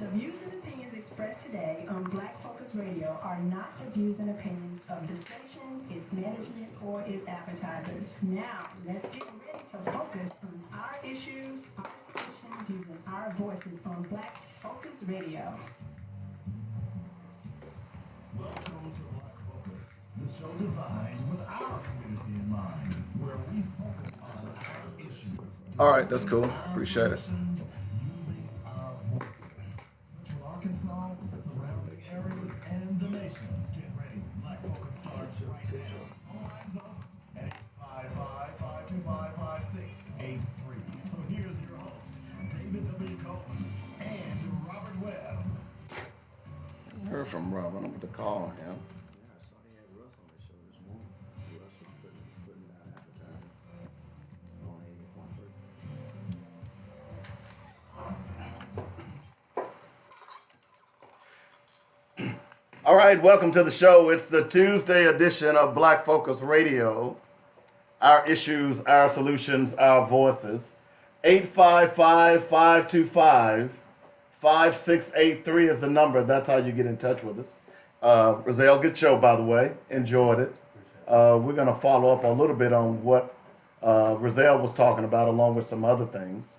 The views and opinions expressed today on Black Focus Radio are not the views and opinions of the station, its management, or its advertisers. Now, let's get ready to focus on our issues, our solutions, using our voices on Black Focus Radio. Welcome to Black Focus, the show designed with our community in mind, where we focus on our issues. All right, that's cool. Appreciate it. Using our voices. Central Arkansas, surrounding areas, and the nation. Get ready. Black Focus starts right now. Phone lines open at 855-525-5683. So here's your host, David W. Coleman and Robert Webb. I heard from Rob. I'm going to call him. Yeah, I saw he had Russ on his show this morning. Russ was putting out advertising on 80.3. All right, welcome to the show. It's the Tuesday edition of Black Focus Radio. Our issues, our solutions, our voices. 855-525-5683 is the number. That's how you get in touch with us. Rozelle, good show, by the way. Enjoyed it. We're going to follow up a little bit on what Rozelle was talking about, along with some other things.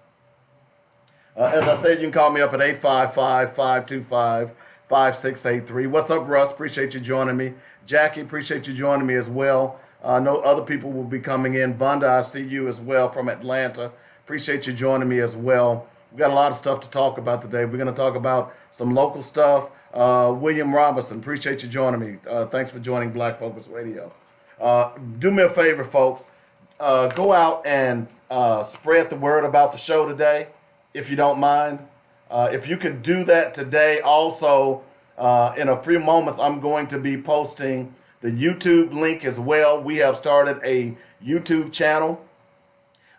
As I said, you can call me up at 855-525-5683. What's up, Russ? Appreciate you joining me. Jackie, appreciate you joining me as well. I know other people will be coming in. Vonda, I see you as well from Atlanta. Appreciate you joining me as well. We got a lot of stuff to talk about today. We're going to talk about some local stuff. William Robinson, appreciate you joining me. Thanks for joining Black Focus Radio. Do me a favor, folks. Go out and spread the word about the show today, if you don't mind. If you could do that today. Also, in a few moments, I'm going to be posting the YouTube link as well. We have started a YouTube channel.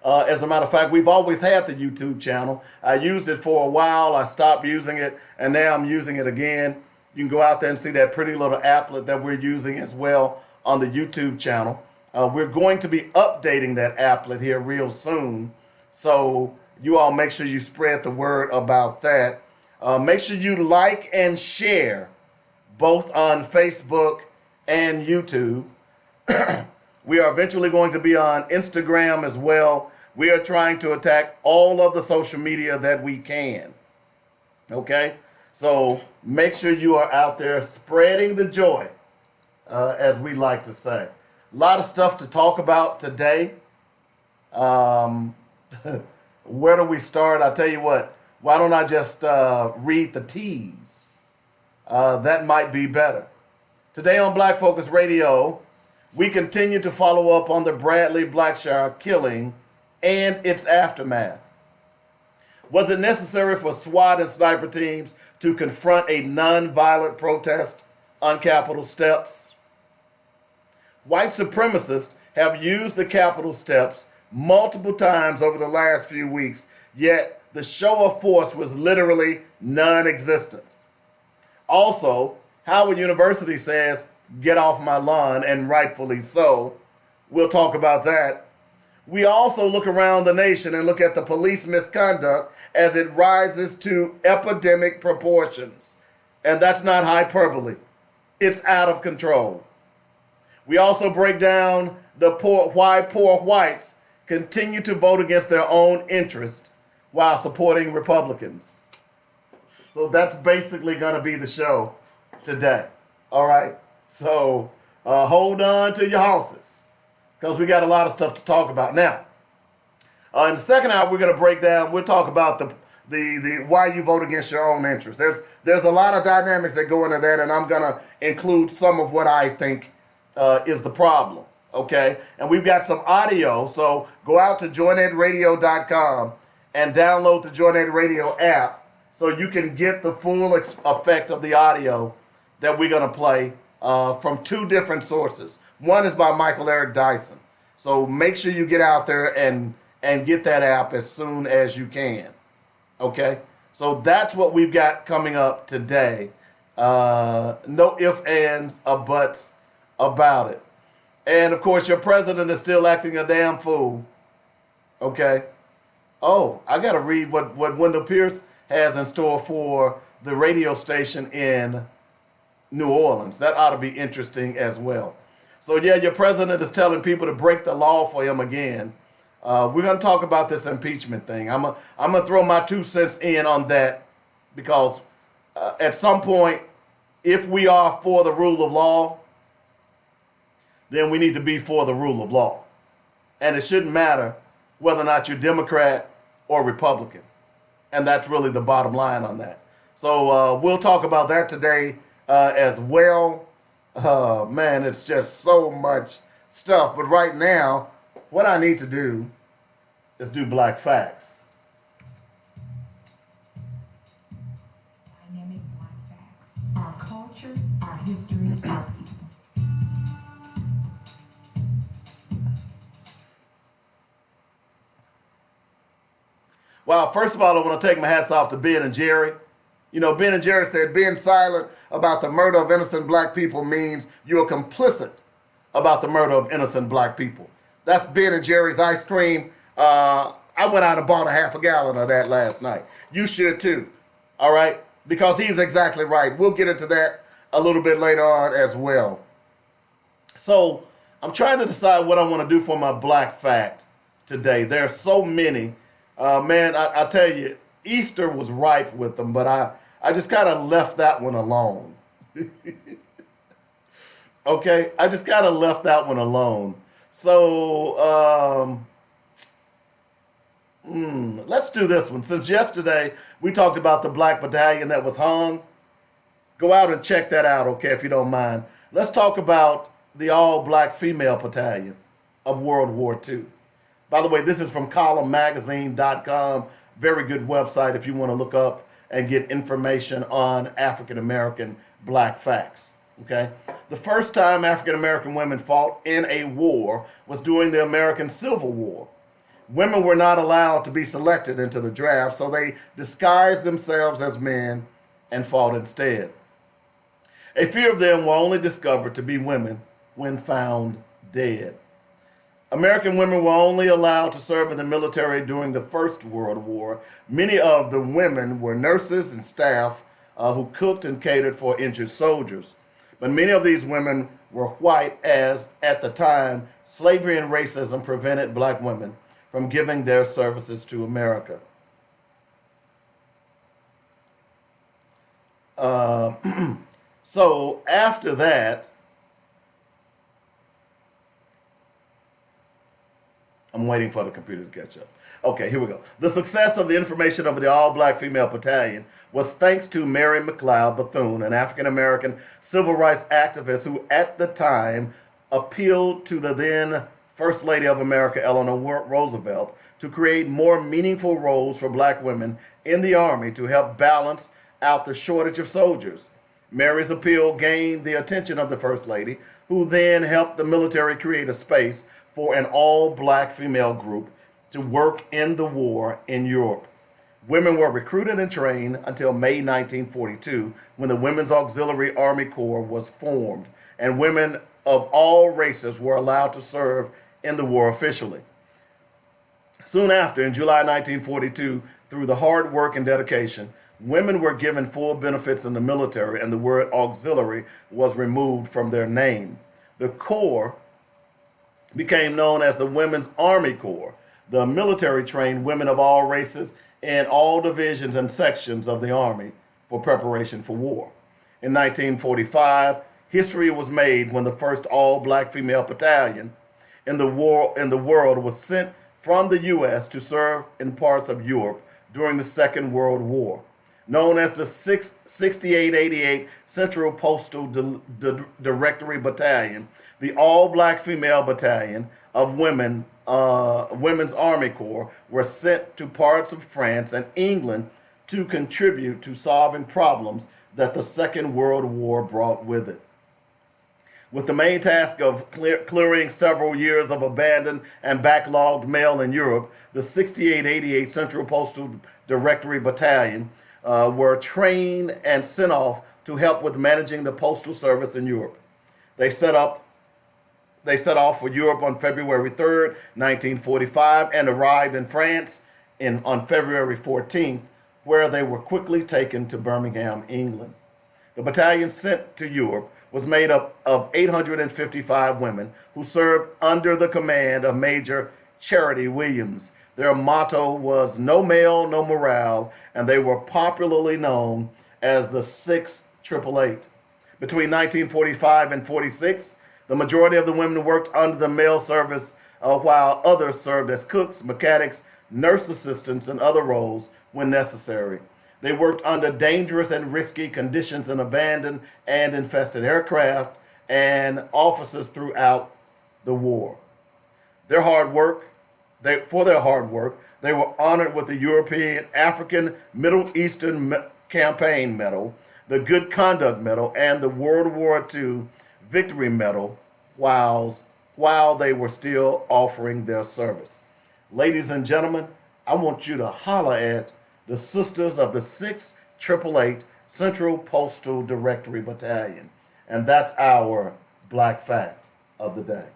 As a matter of fact, we've always had the YouTube channel. I used it for a while. I stopped using it, and now I'm using it again. You can go out there and see that pretty little applet that we're using as well on the YouTube channel. We're going to be updating that applet here real soon. So you all make sure you spread the word about that. Make sure you like and share both on Facebook and YouTube. We are eventually going to be on Instagram as well. We are trying to attack all of the social media that we can. Okay? So make sure you are out there spreading the joy, as we like to say. A lot of stuff to talk about today. Where do we start? I'll tell you what. Why don't I just read the tease? That might be better. Today on Black Focus Radio, we continue to follow up on the Bradley BlackShire killing and its aftermath. Was it necessary for SWAT and sniper teams to confront a non-violent protest on Capitol steps? White supremacists have used the Capitol steps multiple times over the last few weeks, yet the show of force was literally non-existent. Also, Howard University says, "Get off my lawn," and rightfully so. We'll talk about that. We also look around the nation and look at the police misconduct as it rises to epidemic proportions. And that's not hyperbole. It's out of control. We also break down why poor whites continue to vote against their own interest while supporting Republicans. So that's basically going to be the show today. All right? So hold on to your horses, because we got a lot of stuff to talk about. Now, in the second hour, we're going to break down, we'll talk about the why you vote against your own interest. There's a lot of dynamics that go into that, and I'm going to include some of what I think is the problem, okay? And we've got some audio, so go out to joinedradio.com and download the Join Ed Radio app so you can get the full effect of the audio that we're going to play from two different sources. One is by Michael Eric Dyson. So make sure you get out there and get that app as soon as you can. Okay? So that's what we've got coming up today. No ifs, ands, or buts about it. And of course, your president is still acting a damn fool. Okay? Oh, I got to read what Wendell Pierce has in store for the radio station in New Orleans. That ought to be interesting as well. So yeah, your president is telling people to break the law for him again. We're going to talk about this impeachment thing. I'm gonna throw my 2 cents in on that because at some point, if we are for the rule of law, then we need to be for the rule of law. And it shouldn't matter whether or not you're Democrat or Republican. And that's really the bottom line on that. So we'll talk about that today as well. Man, it's just so much stuff. But right now, what I need to do is do Black Facts. Dynamic Black Facts. Our culture, our history, our people. Well, first of all, I want to take my hats off to Ben and Jerry. You know, Ben and Jerry said being silent about the murder of innocent black people means you're complicit about the murder of innocent black people. That's Ben and Jerry's ice cream. I went out and bought a half a gallon of that last night. You should too, all right? Because he's exactly right. We'll get into that a little bit later on as well. So I'm trying to decide what I want to do for my Black Fact today. There are so many. Man, I tell you, Easter was ripe with them, but I just kind of left that one alone. Okay, I just kind of left that one alone. So let's do this one. Since yesterday we talked about the black battalion that was hung, go out and check that out, okay, if you don't mind. Let's talk about the all-black female battalion of World War II. By the way, this is from columnmagazine.com. Very good website if you want to look up and get information on African American black facts. Okay? The first time African American women fought in a war was during the American Civil War. Women were not allowed to be selected into the draft, so they disguised themselves as men and fought instead. A few of them were only discovered to be women when found dead. American women were only allowed to serve in the military during the First World War. Many of the women were nurses and staff who cooked and catered for injured soldiers. But many of these women were white as, at the time, slavery and racism prevented black women from giving their services to America. So after that, I'm waiting for the computer to catch up. Okay, here we go. The success of the information of the all-black female battalion was thanks to Mary McLeod Bethune, an African-American civil rights activist who at the time appealed to the then First Lady of America, Eleanor Roosevelt, to create more meaningful roles for black women in the Army to help balance out the shortage of soldiers. Mary's appeal gained the attention of the First Lady, who then helped the military create a space for an all-black female group to work in the war in Europe. Women were recruited and trained until May 1942, when the Women's Auxiliary Army Corps was formed, and women of all races were allowed to serve in the war officially. Soon after, in July 1942, through the hard work and dedication, women were given full benefits in the military, and the word auxiliary was removed from their name. The Corps became known as the Women's Army Corps. The military trained women of all races in all divisions and sections of the Army for preparation for war. In 1945, history was made when the first all-black female battalion in the world was sent from the U.S. to serve in parts of Europe during the Second World War. Known as the 6888 Central Postal Directory Battalion, the all-black female battalion of Women's Army Corps were sent to parts of France and England to contribute to solving problems that the Second World War brought with it. With the main task of clearing several years of abandoned and backlogged mail in Europe, the 6888 Central Postal Directory Battalion were trained and sent off to help with managing the postal service in Europe. They set off for Europe on February 3rd, 1945, and arrived in France on February 14th, where they were quickly taken to Birmingham, England. The battalion sent to Europe was made up of 855 women who served under the command of Major Charity Williams. Their motto was "No male, no morale," and they were popularly known as the 688. Between 1945 and 46, the majority of the women worked under the male service, while others served as cooks, mechanics, nurse assistants, and other roles when necessary. They worked under dangerous and risky conditions in abandoned and infested aircraft and offices throughout the war. For their hard work, they were honored with the European African Middle Eastern Campaign Medal, the Good Conduct Medal, and the World War II Victory Medal while they were still offering their service. Ladies and gentlemen, I want you to holler at the Sisters of the 688 Central Postal Directory Battalion. And that's our Black Fact of the day.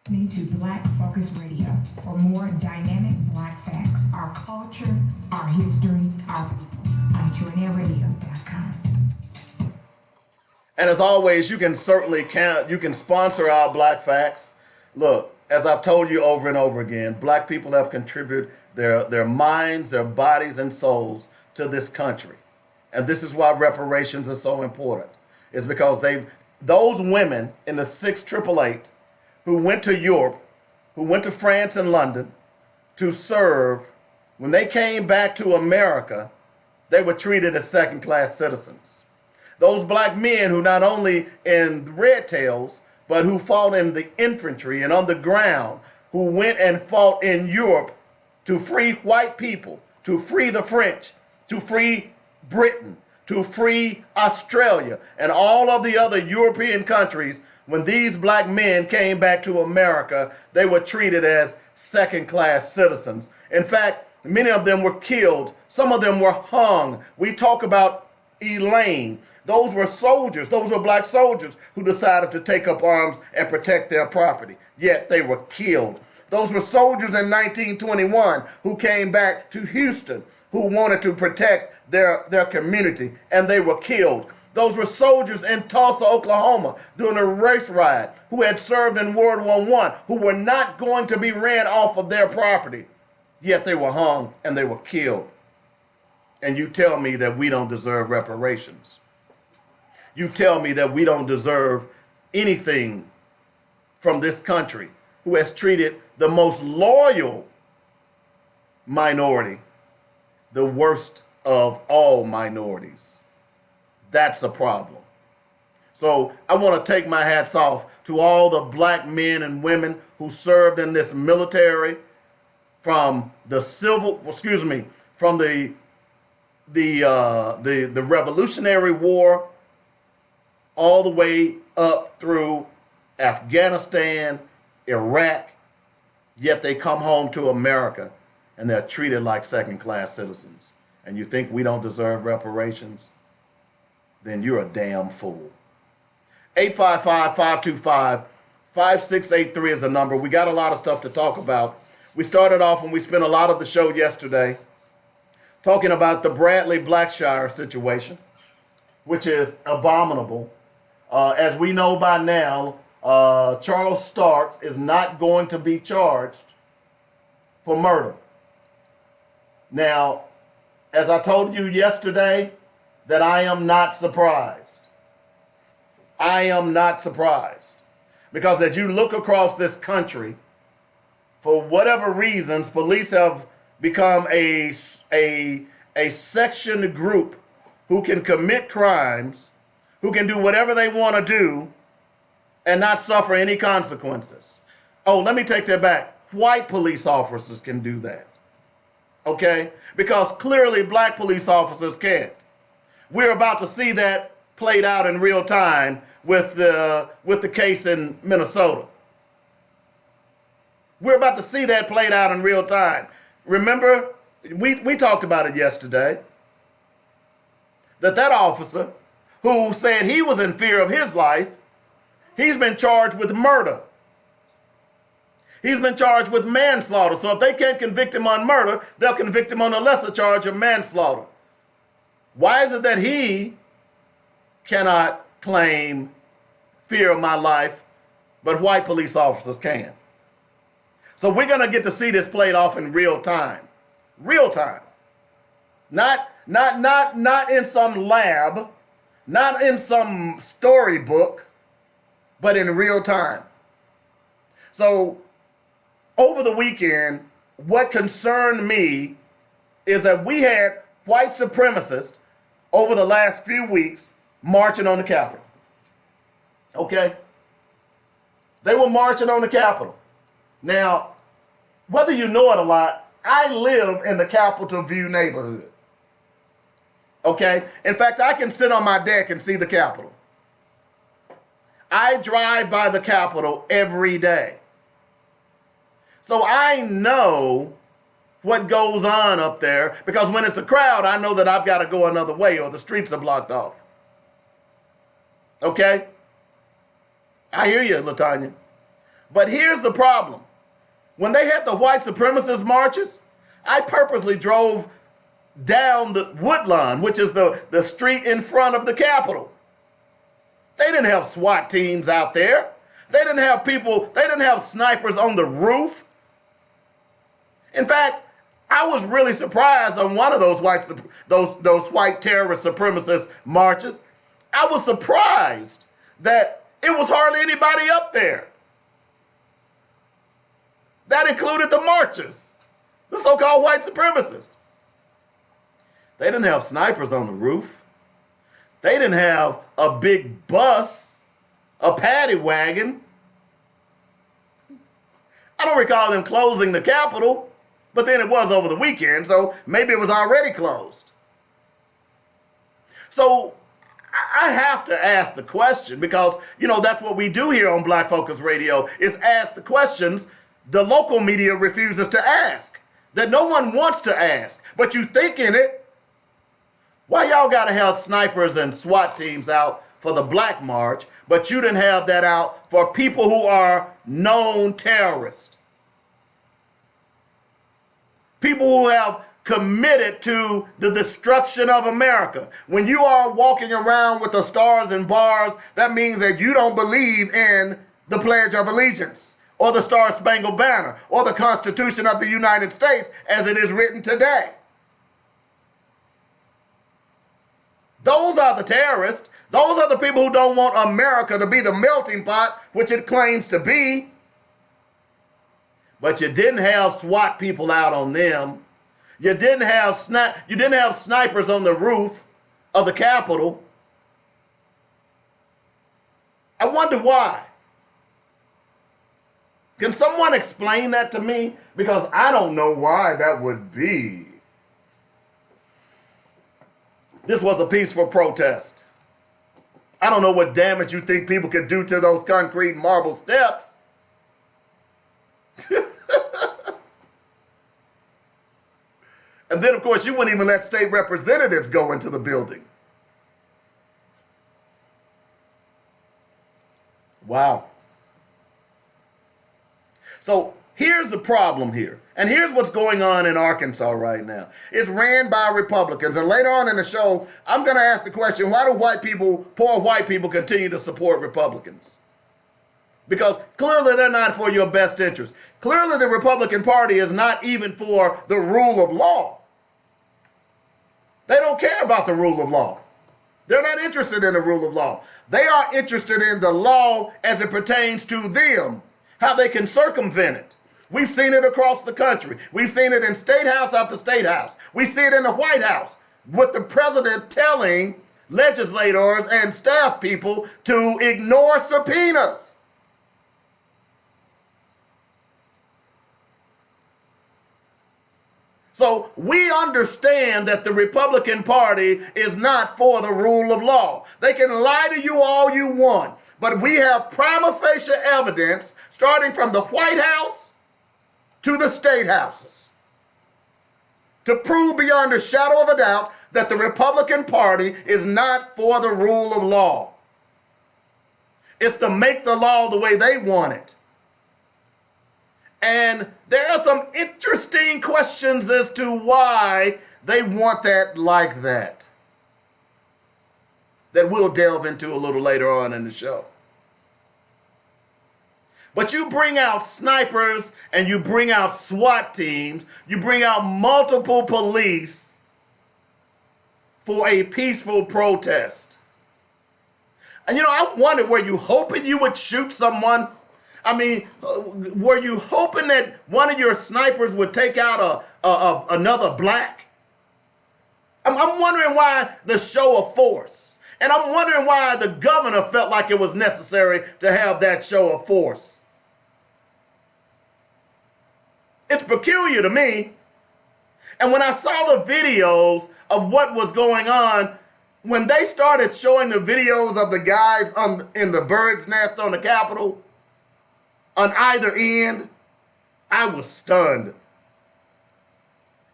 Listening to Black Focus Radio for more dynamic Black facts, our culture, our history, our people on joynetradio.com. And as always, you can sponsor our Black Facts. Look, as I've told you over and over again, Black people have contributed their minds, their bodies, and souls to this country. And this is why reparations are so important. It's because those women in the 688 who went to Europe, who went to France and London to serve, when they came back to America, they were treated as second-class citizens. Those black men who not only in Red Tails, but who fought in the infantry and on the ground, who went and fought in Europe to free white people, to free the French, to free Britain, to free Australia, and all of the other European countries. When these black men came back to America, they were treated as second-class citizens. In fact, many of them were killed. Some of them were hung. We talk about Elaine. Those were soldiers. Those were black soldiers who decided to take up arms and protect their property. Yet they were killed. Those were soldiers in 1921 who came back to Houston, who wanted to protect their community, and they were killed. Those were soldiers in Tulsa, Oklahoma, during a race riot, who had served in World War I, who were not going to be ran off of their property. Yet they were hung and they were killed. And you tell me that we don't deserve reparations. You tell me that we don't deserve anything from this country, who has treated the most loyal minority the worst of all minorities. That's a problem. So I want to take my hats off to all the black men and women who served in this military, from the Revolutionary War all the way up through Afghanistan, Iraq, yet they come home to America and they're treated like second-class citizens. And you think we don't deserve reparations? Then you're a damn fool. 855-525-5683 is the number. We got a lot of stuff to talk about. We started off and we spent a lot of the show yesterday talking about the Bradley BlackShire situation, which is abominable. As we know by now, Charles Starks is not going to be charged for murder. Now, as I told you yesterday, that I am not surprised. I am not surprised. Because as you look across this country, for whatever reasons, police have become a section group who can commit crimes, who can do whatever they want to do and not suffer any consequences. Oh, let me take that back. White police officers can do that. Okay? Because clearly black police officers can't. We're about to see that played out in real time with the case in Minnesota. We're about to see that played out in real time. Remember, we talked about it yesterday, that officer who said he was in fear of his life, he's been charged with murder. He's been charged with manslaughter. So if they can't convict him on murder, they'll convict him on a lesser charge of manslaughter. Why is it that he cannot claim fear of my life, but white police officers can? So we're going to get to see this played off in real time. Real time. Not in some lab, not in some storybook, but in real time. So over the weekend, what concerned me is that we had white supremacists over the last few weeks marching on the Capitol. Okay? They were marching on the Capitol. Now, whether you know it or not, I live in the Capitol View neighborhood. Okay? In fact, I can sit on my deck and see the Capitol. I drive by the Capitol every day. So I know what goes on up there, because when it's a crowd, I know that I've got to go another way or the streets are blocked off. Okay? I hear you, LaTanya. But here's the problem. When they had the white supremacist marches, I purposely drove down the Woodlawn, which is the street in front of the Capitol. They didn't have SWAT teams out there. They didn't have people, they didn't have snipers on the roof. In fact, I was really surprised on one of those white terrorist supremacist marches. I was surprised that it was hardly anybody up there. That included the marchers, the so-called white supremacists. They didn't have snipers on the roof. They didn't have a big bus, a paddy wagon. I don't recall them closing the Capitol, but then it was over the weekend, so maybe it was already closed. So I have to ask the question, because, you know, that's what we do here on Black Focus Radio, is ask the questions the local media refuses to ask, that no one wants to ask, but you think in it. Why y'all got to have snipers and SWAT teams out for the Black March, but you didn't have that out for people who are known terrorists? People who have committed to the destruction of America. When you are walking around with the stars and bars, that means that you don't believe in the Pledge of Allegiance, or the Star-Spangled Banner, or the Constitution of the United States as it is written today. Those are the terrorists. Those are the people who don't want America to be the melting pot, which it claims to be. But you didn't have SWAT people out on them. You didn't have snipers on the roof of the Capitol. I wonder why. Can someone explain that to me? Because I don't know why that would be. This was a peaceful protest. I don't know what damage you think people could do to those concrete marble steps. And then, of course, you wouldn't even let state representatives go into the building. Wow. So here's the problem here. And here's what's going on in Arkansas right now. It's ran by Republicans. And later on in the show, I'm going to ask the question, why do poor white people continue to support Republicans? Because clearly they're not for your best interest. Clearly the Republican Party is not even for the rule of law. They don't care about the rule of law. They're not interested in the rule of law. They are interested in the law as it pertains to them, how they can circumvent it. We've seen it across the country. We've seen it in state house after state house. We see it in the White House with the president telling legislators and staff people to ignore subpoenas. So we understand that the Republican Party is not for the rule of law. They can lie to you all you want, but we have prima facie evidence starting from the White House to the state houses to prove beyond a shadow of a doubt that the Republican Party is not for the rule of law. It's to make the law the way they want it. And there are some interesting questions as to why they want that like that we'll delve into a little later on in the show. But you bring out snipers and you bring out SWAT teams, you bring out multiple police for a peaceful protest. And I wondered, were you hoping you would shoot someone? I mean, were you hoping that one of your snipers would take out another black? I'm wondering why the show of force. And I'm wondering why the governor felt like it was necessary to have that show of force. It's peculiar to me. And when I saw the videos of what was going on, when they started showing the videos of the guys in the bird's nest on the Capitol, on either end, I was stunned.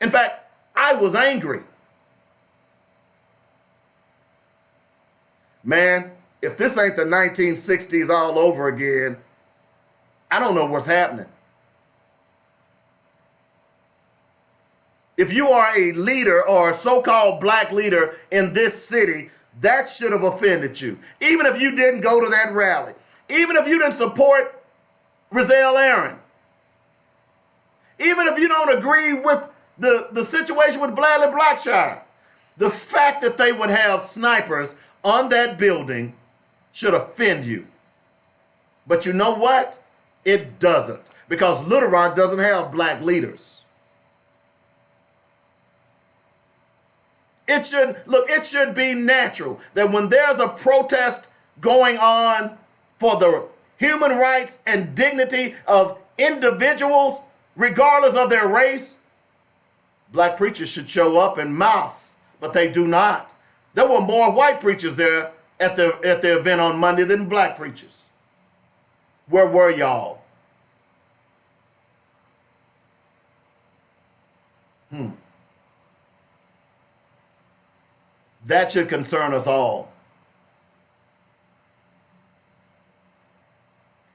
In fact, I was angry. Man, if this ain't the 1960s all over again, I don't know what's happening. If you are a leader or a so-called black leader in this city, that should have offended you. Even if you didn't go to that rally, even if you didn't support Rizal Aaron, even if you don't agree with the situation with Bradley BlackShire, the fact that they would have snipers on that building should offend you. But you know what? It doesn't, because Little Rock doesn't have black leaders. It should be natural that when there's a protest going on for the human rights and dignity of individuals, regardless of their race, black preachers should show up en masse, but they do not. There were more white preachers there at the event on Monday than black preachers. Where were y'all? That should concern us all.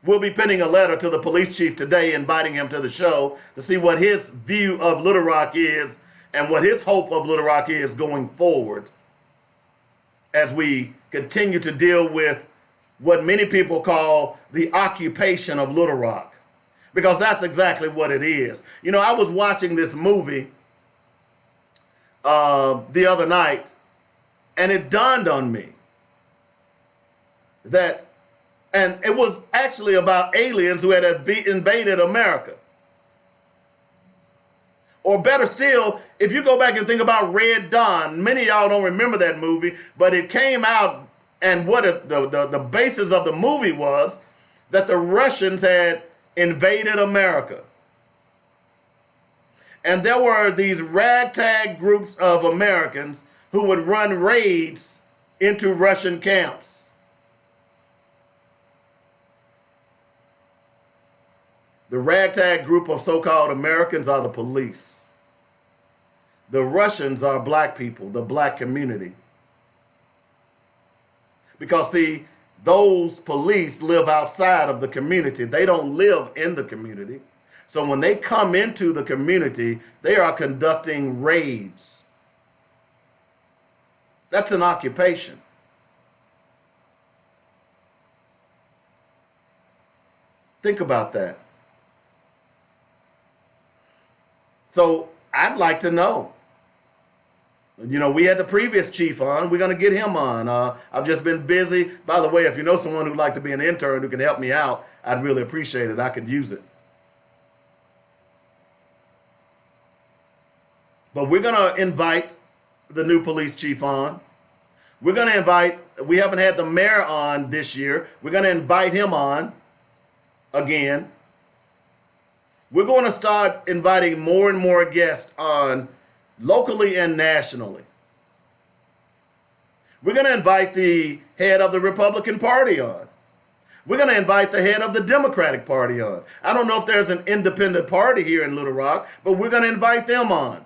We'll be penning a letter to the police chief today, inviting him to the show to see what his view of Little Rock is and what his hope of Little Rock is going forward as we continue to deal with what many people call the occupation of Little Rock, because that's exactly what it is. I was watching this movie the other night, and it dawned on me that, and it was actually about aliens who had invaded America. Or better still, if you go back and think about Red Dawn, many of y'all don't remember that movie, but it came out, and what the basis of the movie was that the Russians had invaded America. And there were these ragtag groups of Americans who would run raids into Russian camps. The ragtag group of so-called Americans are the police. The Russians are black people, the black community. Because see, those police live outside of the community. They don't live in the community. So when they come into the community, they are conducting raids. That's an occupation. Think about that. So I'd like to know. We had the previous chief on. We're going to get him on. I've just been busy. By the way, if you know someone who'd like to be an intern who can help me out, I'd really appreciate it. I could use it. But we're going to invite the new police chief on. We're going to we haven't had the mayor on this year. We're going to invite him on again. We're going to start inviting more and more guests on locally and nationally. We're going to invite the head of the Republican Party on. We're going to invite the head of the Democratic Party on. I don't know if there's an independent party here in Little Rock, but we're going to invite them on.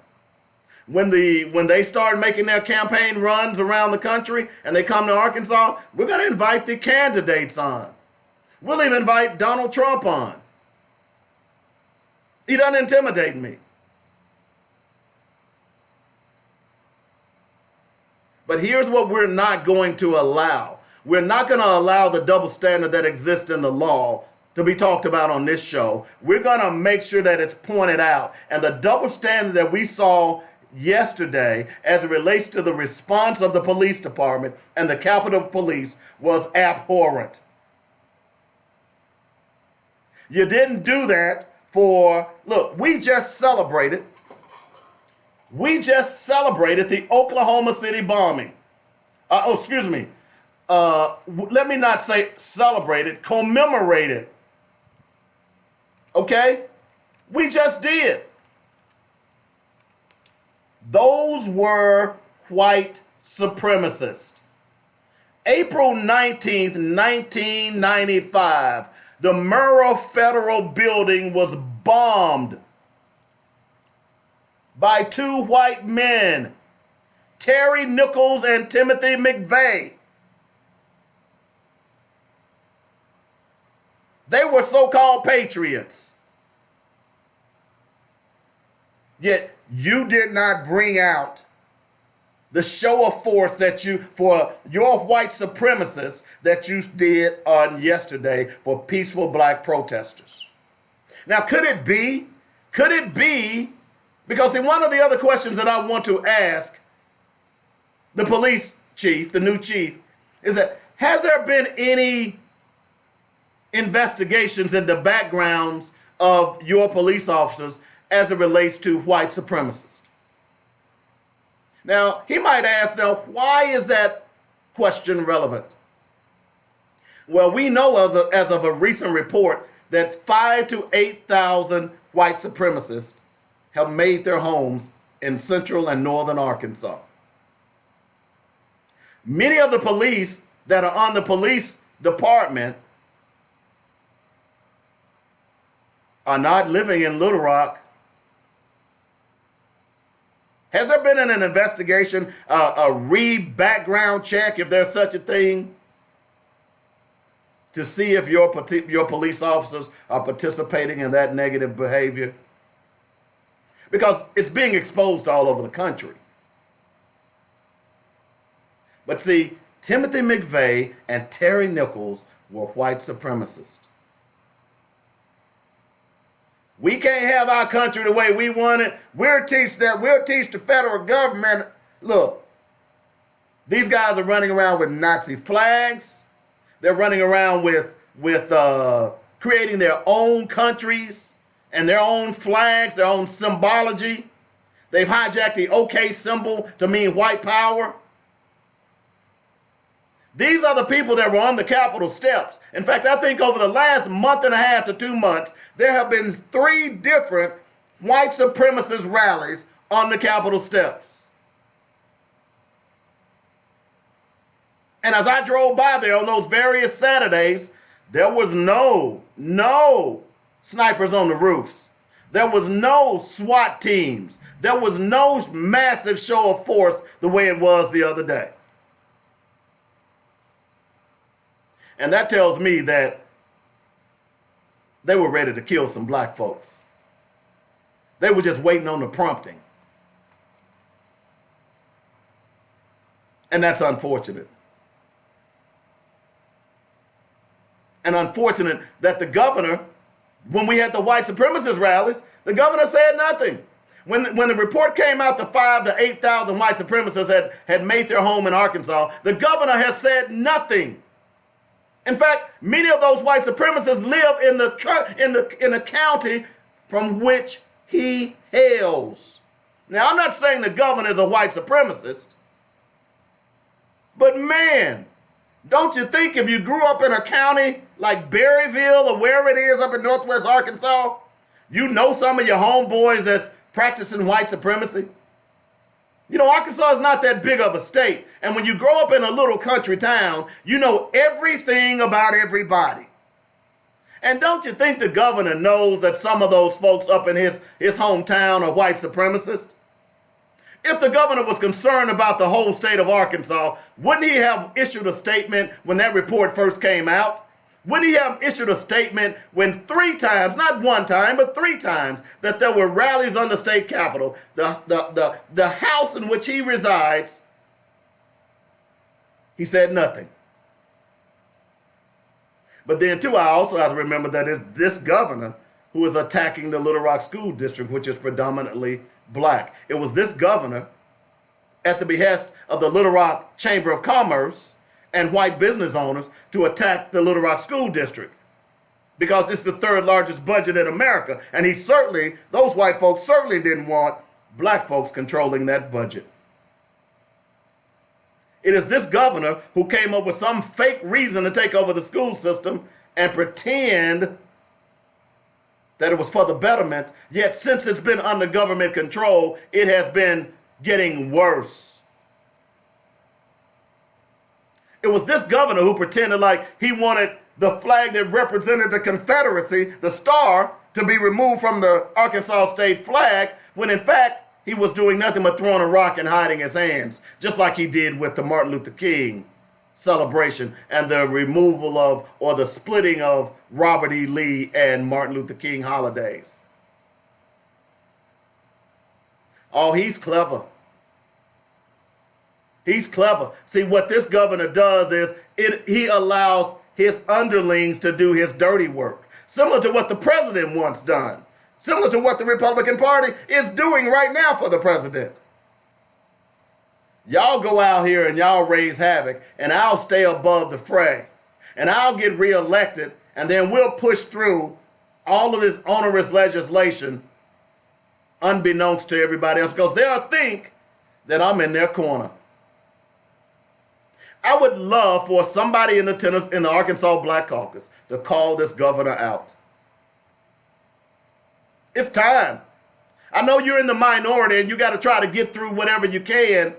When they start making their campaign runs around the country and they come to Arkansas, we're going to invite the candidates on. We'll even invite Donald Trump on. He doesn't intimidate me. But here's what we're not going to allow. We're not going to allow the double standard that exists in the law to be talked about on this show. We're going to make sure that it's pointed out. And the double standard that we saw yesterday as it relates to the response of the police department and the Capitol Police was abhorrent. You didn't do that look, we just celebrated the Oklahoma City bombing. Let me not say celebrated, commemorated. Okay? We just did. Those were white supremacists. April 19th, 1995, the Murrah Federal Building was bombed by two white men, Terry Nichols and Timothy McVeigh. They were so-called patriots. Yet you did not bring out the show of force for your white supremacists that you did on yesterday for peaceful black protesters. Now, could it be, because in one of the other questions that I want to ask the police chief, the new chief, is that has there been any investigations in the backgrounds of your police officers as it relates to white supremacists? Now, he might ask, now, why is that question relevant? Well, we know as of a recent report that 5,000 to 8,000 white supremacists have made their homes in central and northern Arkansas. Many of the police that are on the police department are not living in Little Rock. Has there been an investigation, a re-background check, if there's such a thing, to see if your police officers are participating in that negative behavior? Because it's being exposed all over the country. But see, Timothy McVeigh and Terry Nichols were white supremacists. We can't have our country the way we want it. We'll teach the federal government, look, these guys are running around with Nazi flags. They're running around with creating their own countries and their own flags, their own symbology. They've hijacked the OK symbol to mean white power. These are the people that were on the Capitol steps. In fact, I think over the last month and a half to 2 months, there have been 3 different white supremacist rallies on the Capitol steps. And as I drove by there on those various Saturdays, there was no snipers on the roofs. There was no SWAT teams. There was no massive show of force the way it was the other day. And that tells me that they were ready to kill some black folks. They were just waiting on the prompting. And that's unfortunate. And unfortunate that the governor, when we had the white supremacist rallies, the governor said nothing. When the report came out that 5,000 to 8,000 white supremacists had made their home in Arkansas, the governor has said nothing. In fact, many of those white supremacists live in the county from which he hails. Now, I'm not saying the governor is a white supremacist, but man, don't you think if you grew up in a county like Berryville or wherever it is up in northwest Arkansas, you know some of your homeboys that's practicing white supremacy? You know, Arkansas is not that big of a state. And when you grow up in a little country town, you know everything about everybody. And don't you think the governor knows that some of those folks up in his hometown are white supremacists? If the governor was concerned about the whole state of Arkansas, wouldn't he have issued a statement when that report first came out? Wouldn't he have issued a statement when 3 times, not 1 time, but 3 times, that there were rallies on the state capitol, the house in which he resides? He said nothing. But then, too, I also have to remember that it's this governor who is attacking the Little Rock School District, which is predominantly black. It was this governor, at the behest of the Little Rock Chamber of Commerce and white business owners, to attack the Little Rock School District, because it's the 3rd largest budget in America. And those white folks certainly didn't want black folks controlling that budget. It is this governor who came up with some fake reason to take over the school system and pretend that it was for the betterment. Yet since it's been under government control, it has been getting worse. It was this governor who pretended like he wanted the flag that represented the Confederacy, the star, to be removed from the Arkansas state flag, when in fact he was doing nothing but throwing a rock and hiding his hands, just like he did with the Martin Luther King celebration and the removal of, or the splitting of, Robert E. Lee and Martin Luther King holidays. Oh, he's clever. He's clever. See, what this governor does is he allows his underlings to do his dirty work, similar to what the president once done, similar to what the Republican Party is doing right now for the president. Y'all go out here and y'all raise havoc, and I'll stay above the fray, and I'll get reelected, and then we'll push through all of this onerous legislation unbeknownst to everybody else, because they'll think that I'm in their corner. I would love for somebody in the Arkansas Black Caucus to call this governor out. It's time. I know you're in the minority and you got to try to get through whatever you can,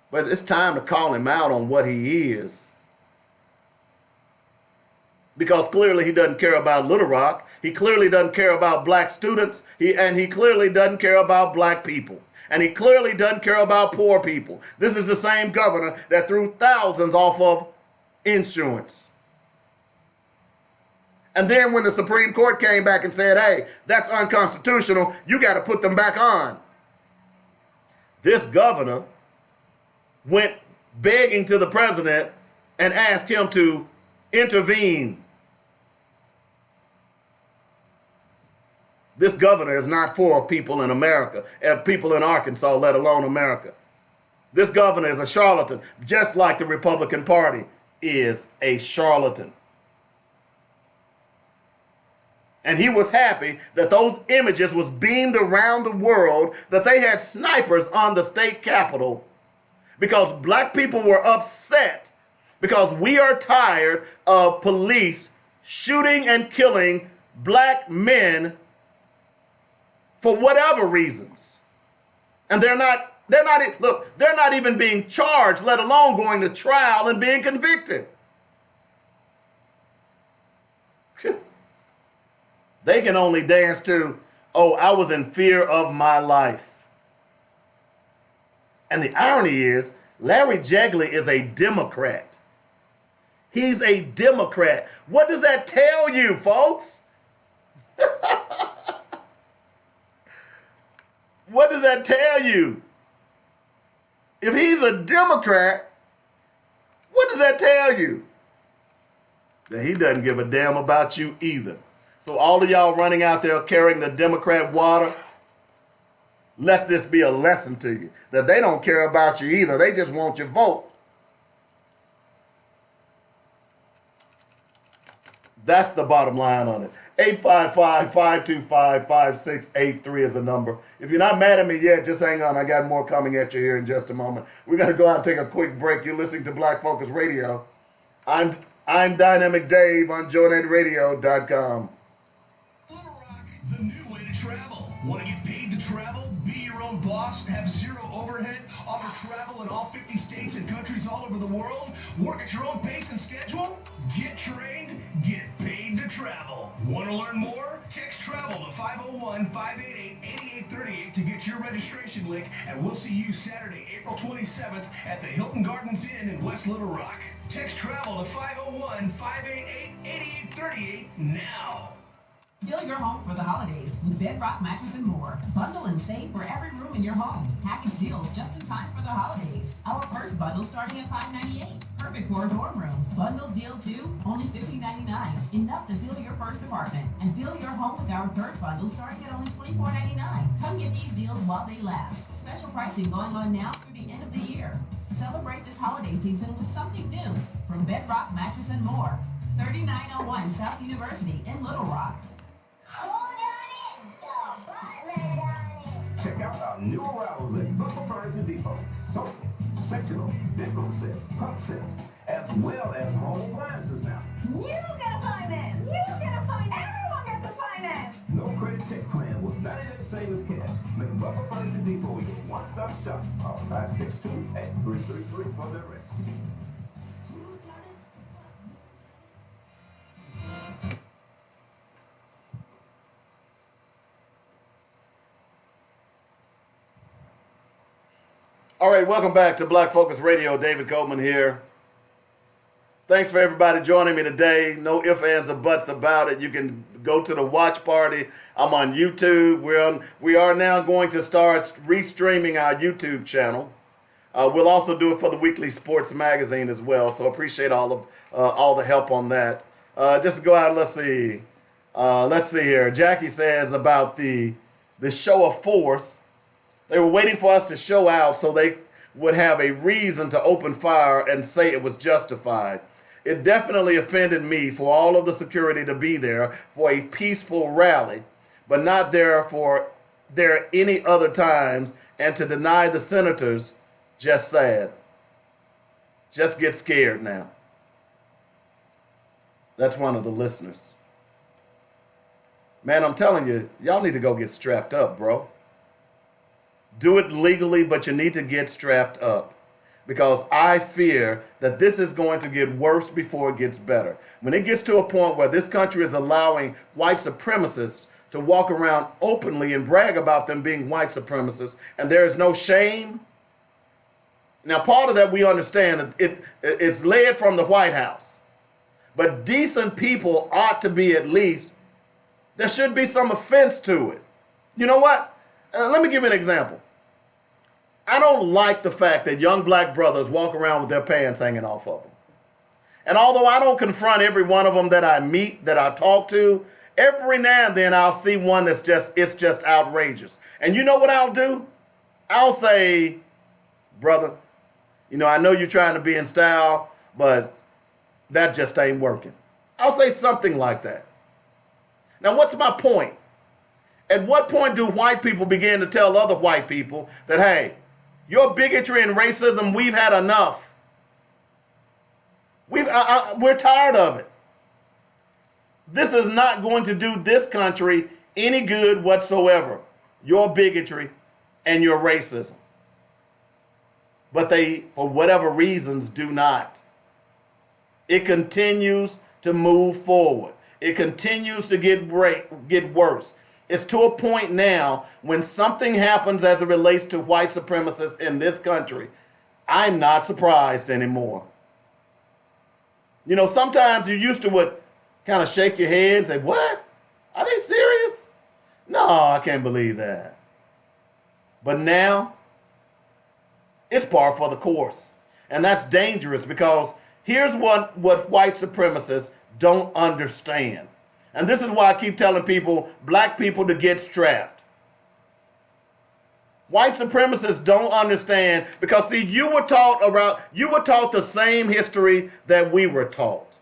but it's time to call him out on what he is. Because clearly he doesn't care about Little Rock. He clearly doesn't care about black students. He clearly doesn't care about black people. And he clearly doesn't care about poor people. This is the same governor that threw thousands off of insurance. And then when the Supreme Court came back and said, hey, that's unconstitutional, you got to put them back on. This governor went begging to the president and asked him to intervene. This governor is not for people in America, and people in Arkansas, let alone America. This governor is a charlatan, just like the Republican Party is a charlatan. And he was happy that those images was beamed around the world, that they had snipers on the state capitol, because black people were upset because we are tired of police shooting and killing black men for whatever reasons. And they're not even being charged, let alone going to trial and being convicted. They can only dance to, oh, I was in fear of my life. And the irony is, Larry Jegley is a Democrat. He's a Democrat. What does that tell you, folks? What does that tell you? If he's a Democrat, what does that tell you? That he doesn't give a damn about you either. So all of y'all running out there carrying the Democrat water, let this be a lesson to you, that they don't care about you either. They just want your vote. That's the bottom line on it. 855-525-5683 is the number. If you're not mad at me yet, just hang on. I got more coming at you here in just a moment. We're going to go out and take a quick break. You're listening to Black Focus Radio. I'm Dynamic Dave on JoinedRadio.com. Little Rock, the new way to travel. Want to get paid to travel? Be your own boss? Have zero overhead? Offer travel in all 50 states and countries all over the world? Work at your own pace and schedule? Get trained, get paid to travel. Want to learn more? Text travel to 501-588-8838 to to get your registration link, and we'll see you Saturday, April 27th at the Hilton Gardens Inn in West Little Rock. Text travel to 501-588-8838 now. Fill your home for the holidays with Bedrock Mattress and More. Bundle and save for every room in your home. Package deals just in time for the holidays. Our first bundle starting at $5.98. Perfect for a dorm room. Bundle deal 2, only $15.99. Enough to fill your first apartment. And fill your home with our third bundle starting at only $24.99. Come get these deals while they last. Special pricing going on now through the end of the year. Celebrate this holiday season with something new from Bedrock Mattress and More. 3901 South University in Little Rock. Check out our new arrivals at Buckle Furniture Depot. Sofas, sectional, bedroom sets, pump sets, as well as home appliances now. You get a finance. You get a finance. Everyone gets a finance. No credit check plan with 90 days same as cash. Make Buckle Furniture Depot your one-stop shop. Call 562-8333 for the rest. All right, welcome back to Black Focus Radio. David Coleman here. Thanks for everybody joining me today. No ifs, ands, or buts about it. You can go to the watch party. I'm on YouTube. We are now going to start restreaming our YouTube channel. We'll also do it for the weekly sports magazine as well. So appreciate all the help on that. Just to go out, let's see here. Jackie says about the show of force. They were waiting for us to show out so they would have a reason to open fire and say it was justified. It definitely offended me for all of the security to be there for a peaceful rally, but not there any other times, and to deny the senators, just sad. Just get scared now. That's one of the listeners. Man, I'm telling you, y'all need to go get strapped up, bro. Do it legally, but you need to get strapped up, because I fear that this is going to get worse before it gets better. When it gets to a point where this country is allowing white supremacists to walk around openly and brag about them being white supremacists, and there is no shame. Now, part of that we understand that it's led from the White House, but decent people ought to be at least, there should be some offense to it. You know what? Let me give you an example. I don't like the fact that young black brothers walk around with their pants hanging off of them. And although I don't confront every one of them that I meet, that I talk to, every now and then I'll see one it's just outrageous. And you know what I'll do? I'll say, brother, I know you're trying to be in style, but that just ain't working. I'll say something like that. Now, what's my point? At what point do white people begin to tell other white people that, hey, your bigotry and racism, we've had enough. We're tired of it. This is not going to do this country any good whatsoever, your bigotry and your racism. But they, for whatever reasons, do not. It continues to move forward. It continues to get worse. It's to a point now when something happens as it relates to white supremacists in this country, I'm not surprised anymore. Sometimes you used to kind of shake your head and say, what? Are they serious? No, I can't believe that. But now, it's par for the course. And that's dangerous, because here's what white supremacists don't understand. And this is why I keep telling people, black people, to get strapped. White supremacists don't understand, because see, you were taught the same history that we were taught.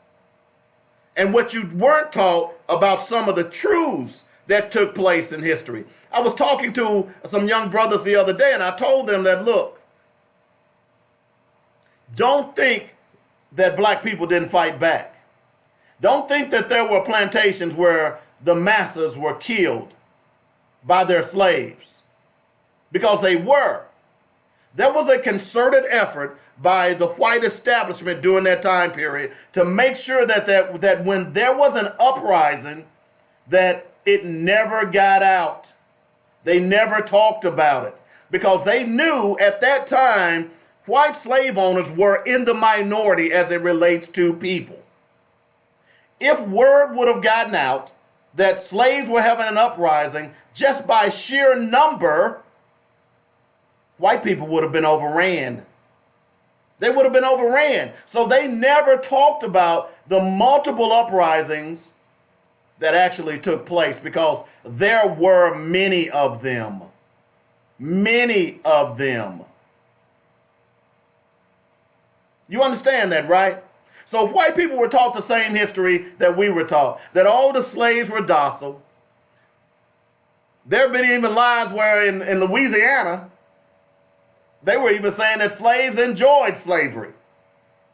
And what you weren't taught about some of the truths that took place in history. I was talking to some young brothers the other day, and I told them that, look, don't think that black people didn't fight back. Don't think that there were plantations where the masses were killed by their slaves, because they were. There was a concerted effort by the white establishment during that time period to make sure that when there was an uprising, that it never got out. They never talked about it because they knew at that time white slave owners were in the minority as it relates to people. If word would have gotten out that slaves were having an uprising, just by sheer number, white people would have been overran. They would have been overran. So they never talked about the multiple uprisings that actually took place because there were many of them. Many of them. You understand that, right? So white people were taught the same history that we were taught, that all the slaves were docile. There have been even lies where in Louisiana, they were even saying that slaves enjoyed slavery.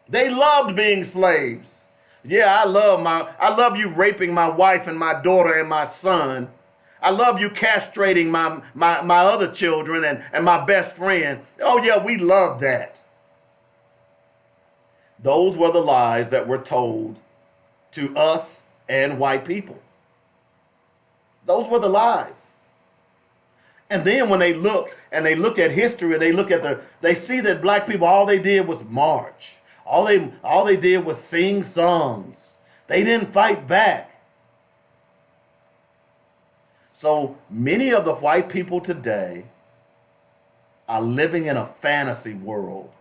They loved being slaves. Yeah, I love you raping my wife and my daughter and my son. I love you castrating my other children and my best friend. Oh yeah, we love that. Those were the lies that were told to us and white people. Those were the lies. And then when they look at history and they see that black people, all they did was march. All they did was sing songs. They didn't fight back. So many of the white people today are living in a fantasy world.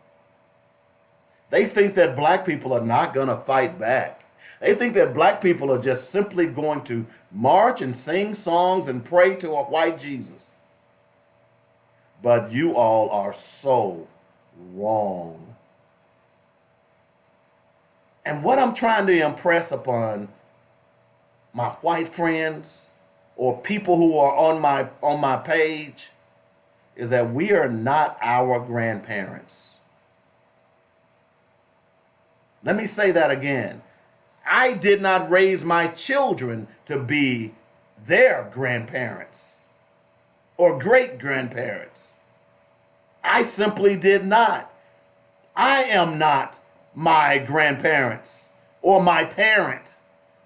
They think that black people are not going to fight back. They think that black people are just simply going to march and sing songs and pray to a white Jesus. But you all are so wrong. And what I'm trying to impress upon my white friends or people who are on my page is that we are not our grandparents. Let me say that again. I did not raise my children to be their grandparents or great-grandparents. I simply did not. I am not my grandparents or my parent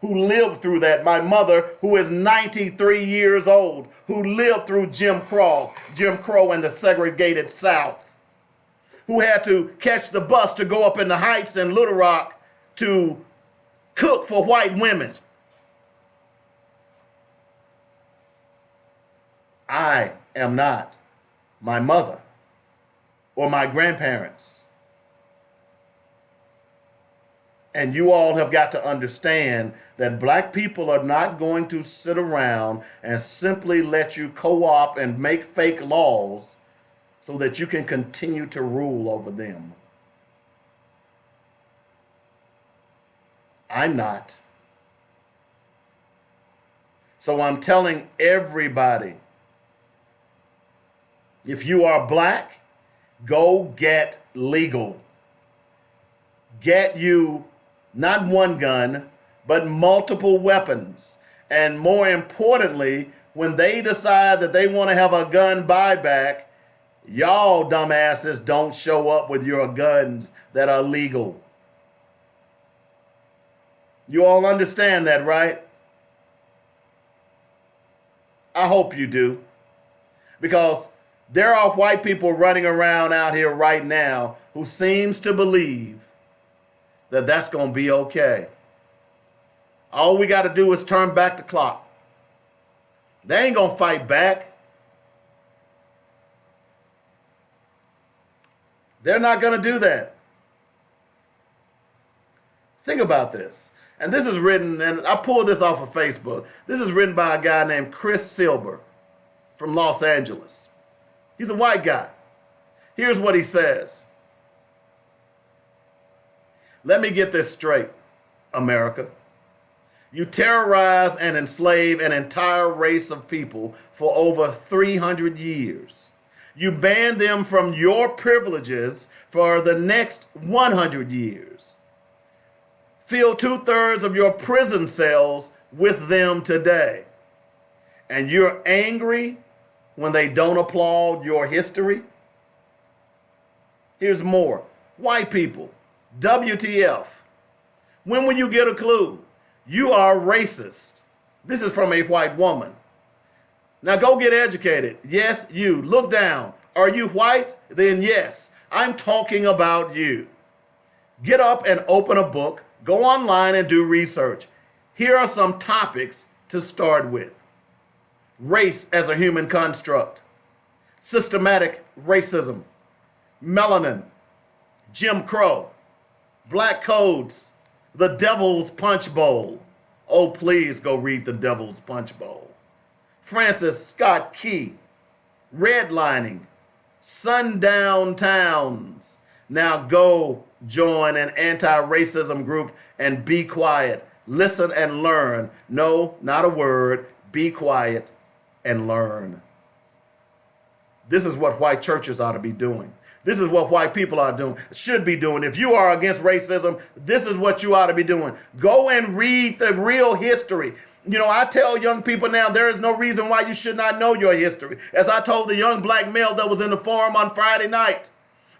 who lived through that. My mother, who is 93 years old, who lived through Jim Crow and the segregated South, who had to catch the bus to go up in the Heights in Little Rock to cook for white women. I am not my mother or my grandparents. And you all have got to understand that black people are not going to sit around and simply let you co-opt and make fake laws so that you can continue to rule over them. I'm not. So I'm telling everybody, if you are black, go get legal. Get you not one gun, but multiple weapons. And more importantly, when they decide that they want to have a gun buyback, y'all dumbasses don't show up with your guns that are legal. You all understand that, right? I hope you do. Because there are white people running around out here right now who seems to believe that that's going to be okay. All we got to do is turn back the clock. They ain't going to fight back. They're not going to do that. Think about this. And this is written, and I pulled this off of Facebook. This is written by a guy named Chris Silber from Los Angeles. He's a white guy. Here's what he says. Let me get this straight, America. You terrorize and enslave an entire race of people for over 300 years. You ban them from your privileges for the next 100 years. Fill 2/3 of your prison cells with them today. And you're angry when they don't applaud your history? Here's more. White people, WTF. When will you get a clue? You are racist. This is from a white woman. 2 years ago, you told me that you were going to ban all slaves from your privileges. You are racist. This is from a white woman. WTF. When will you get a clue? You are racist. This is from a white woman. 2 years ago, you told me that you were going to ban all slaves from your privileges. You are racist. This is from a white woman. WTF. When will you get a clue? You are racist. Now go get educated. Yes, you. Look down. Are you white? Then yes, I'm talking about you. Get up and open a book. Go online and do research. Here are some topics to start with. Race as a human construct. Systematic racism. Melanin. Jim Crow. Black codes. The Devil's Punch Bowl. Oh, please go read The Devil's Punch Bowl. Francis Scott Key. Redlining. Sundown Towns. Now go join an anti-racism group and be quiet. Listen and learn. No, not a word. Be quiet and learn. This is what white churches ought to be doing. This is what white people are doing, should be doing. If you are against racism, this is what you ought to be doing. Go and read the real history. You know, I tell young people now, there is no reason why you should not know your history. As I told the young black male that was in the forum on Friday night,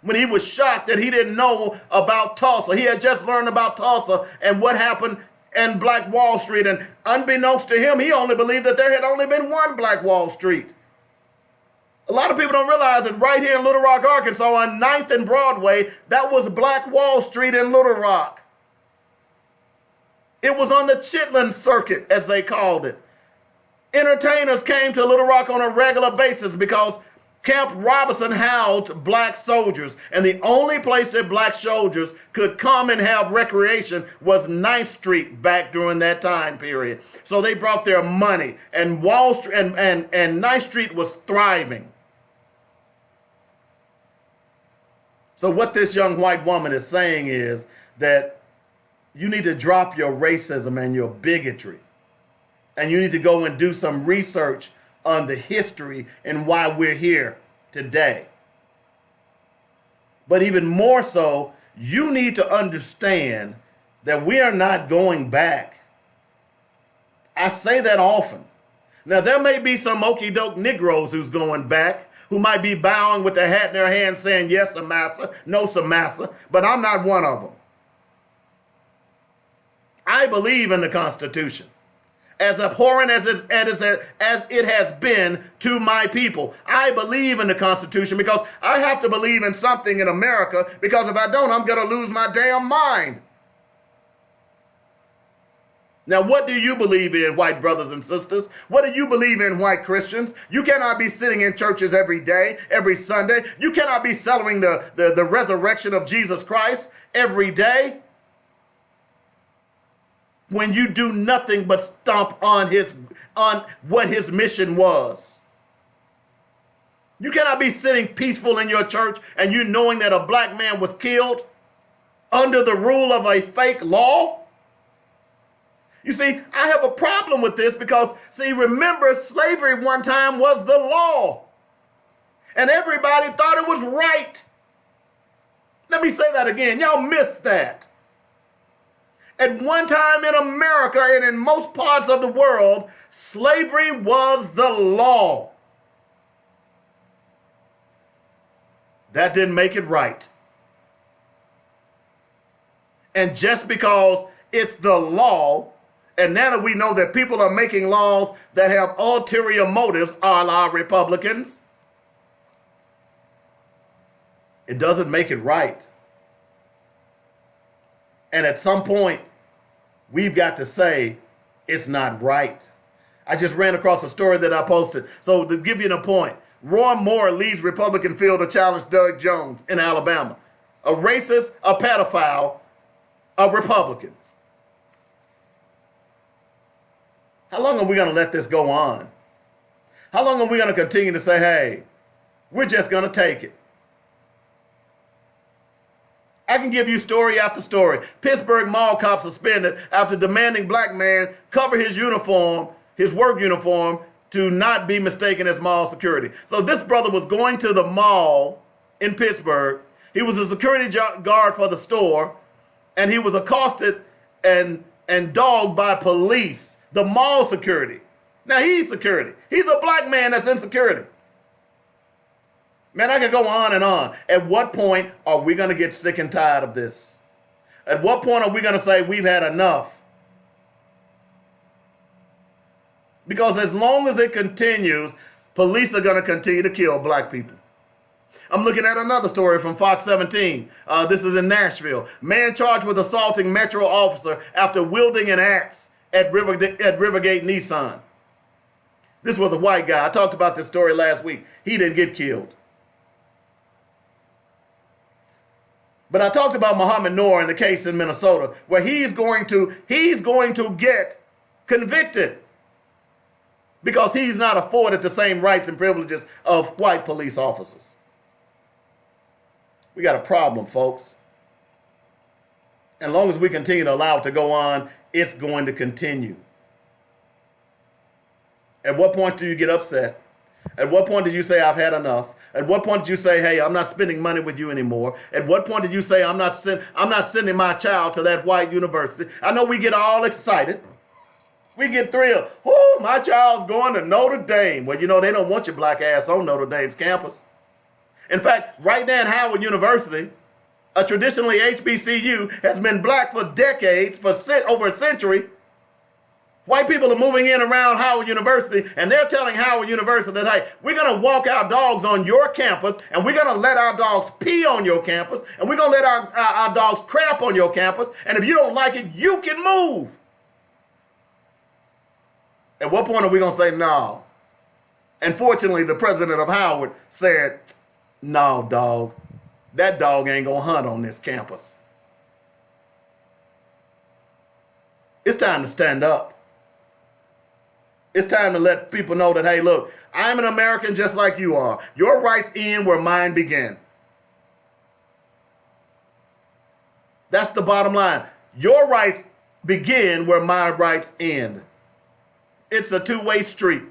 when he was shocked that he didn't know about Tulsa. He had just learned about Tulsa and what happened in Black Wall Street. And unbeknownst to him, he only believed that there had only been one Black Wall Street. A lot of people don't realize that right here in Little Rock, Arkansas, on 9th and Broadway, that was Black Wall Street in Little Rock. It was on the Chitlin Circuit, as they called it. Entertainers came to Little Rock on a regular basis because Camp Robinson housed black soldiers, and the only place that black soldiers could come and have recreation was 9th Street back during that time period. So they brought their money, and Wall Street and 9th Street was thriving. So what this young white woman is saying is that you need to drop your racism and your bigotry, and you need to go and do some research on the history and why we're here today. But even more so, you need to understand that we are not going back. I say that often. Now, there may be some okey-doke Negroes who's going back, who might be bowing with their hat in their hand saying, yes, sir, massa, no, sir, massa, but I'm not one of them. I believe in the Constitution. As abhorrent as it has been to my people, I believe in the Constitution because I have to believe in something in America, because if I don't, I'm going to lose my damn mind. Now, what do you believe in, white brothers and sisters? What do you believe in, white Christians? You cannot be sitting in churches every day, every Sunday. You cannot be celebrating the resurrection of Jesus Christ every day when you do nothing but stomp on what his mission was. You cannot be sitting peaceful in your church and you knowing that a black man was killed under the rule of a fake law. You see, I have a problem with this because, see, remember, slavery one time was the law. And everybody thought it was right. Let me say that again. Y'all missed that. At one time in America and in most parts of the world, slavery was the law. That didn't make it right. And just because it's the law, and now that we know that people are making laws that have ulterior motives, a la Republicans, it doesn't make it right. And at some point, we've got to say it's not right. I just ran across a story that I posted. So to give you a point, Roy Moore leads Republican field to challenge Doug Jones in Alabama. A racist, a pedophile, a Republican. How long are we going to let this go on? How long are we going to continue to say, hey, we're just going to take it? I can give you story after story. Pittsburgh mall cop suspended after demanding black man cover his uniform, his work uniform, to not be mistaken as mall security. So this brother was going to the mall in Pittsburgh. He was a security guard for the store, and he was accosted and dogged by police, the mall security. Now he's security. He's a black man that's in security. Man, I could go on and on. At what point are we going to get sick and tired of this? At what point are we going to say we've had enough? Because as long as it continues, police are going to continue to kill black people. I'm looking at another story from Fox 17. This is in Nashville. Man charged with assaulting Metro officer after wielding an axe at Rivergate Nissan. This was a white guy. I talked about this story last week. He didn't get killed. But I talked about Muhammad Noor in the case in Minnesota, where he's going to get convicted because he's not afforded the same rights and privileges of white police officers. We got a problem, folks. As long as we continue to allow it to go on, it's going to continue. At what point do you get upset? At what point did you say, I've had enough? At what point did you say, hey, I'm not spending money with you anymore? At what point did you say, I'm not sending my child to that white university? I know we get all excited. We get thrilled. Oh, my child's going to Notre Dame. Well, you know, they don't want your black ass on Notre Dame's campus. In fact, right now at Howard University, a traditionally HBCU, has been black for decades, for over a century. White people are moving in around Howard University, and they're telling Howard University that, hey, we're going to walk our dogs on your campus, and we're going to let our dogs pee on your campus, and we're going to let our dogs crap on your campus, and if you don't like it, you can move. At what point are we going to say no? And fortunately, the president of Howard said, no, dog, that dog ain't going to hunt on this campus. It's time to stand up. It's time to let people know that, hey, look, I'm an American just like you are. Your rights end where mine begin. That's the bottom line. Your rights begin where my rights end. It's a two-way street.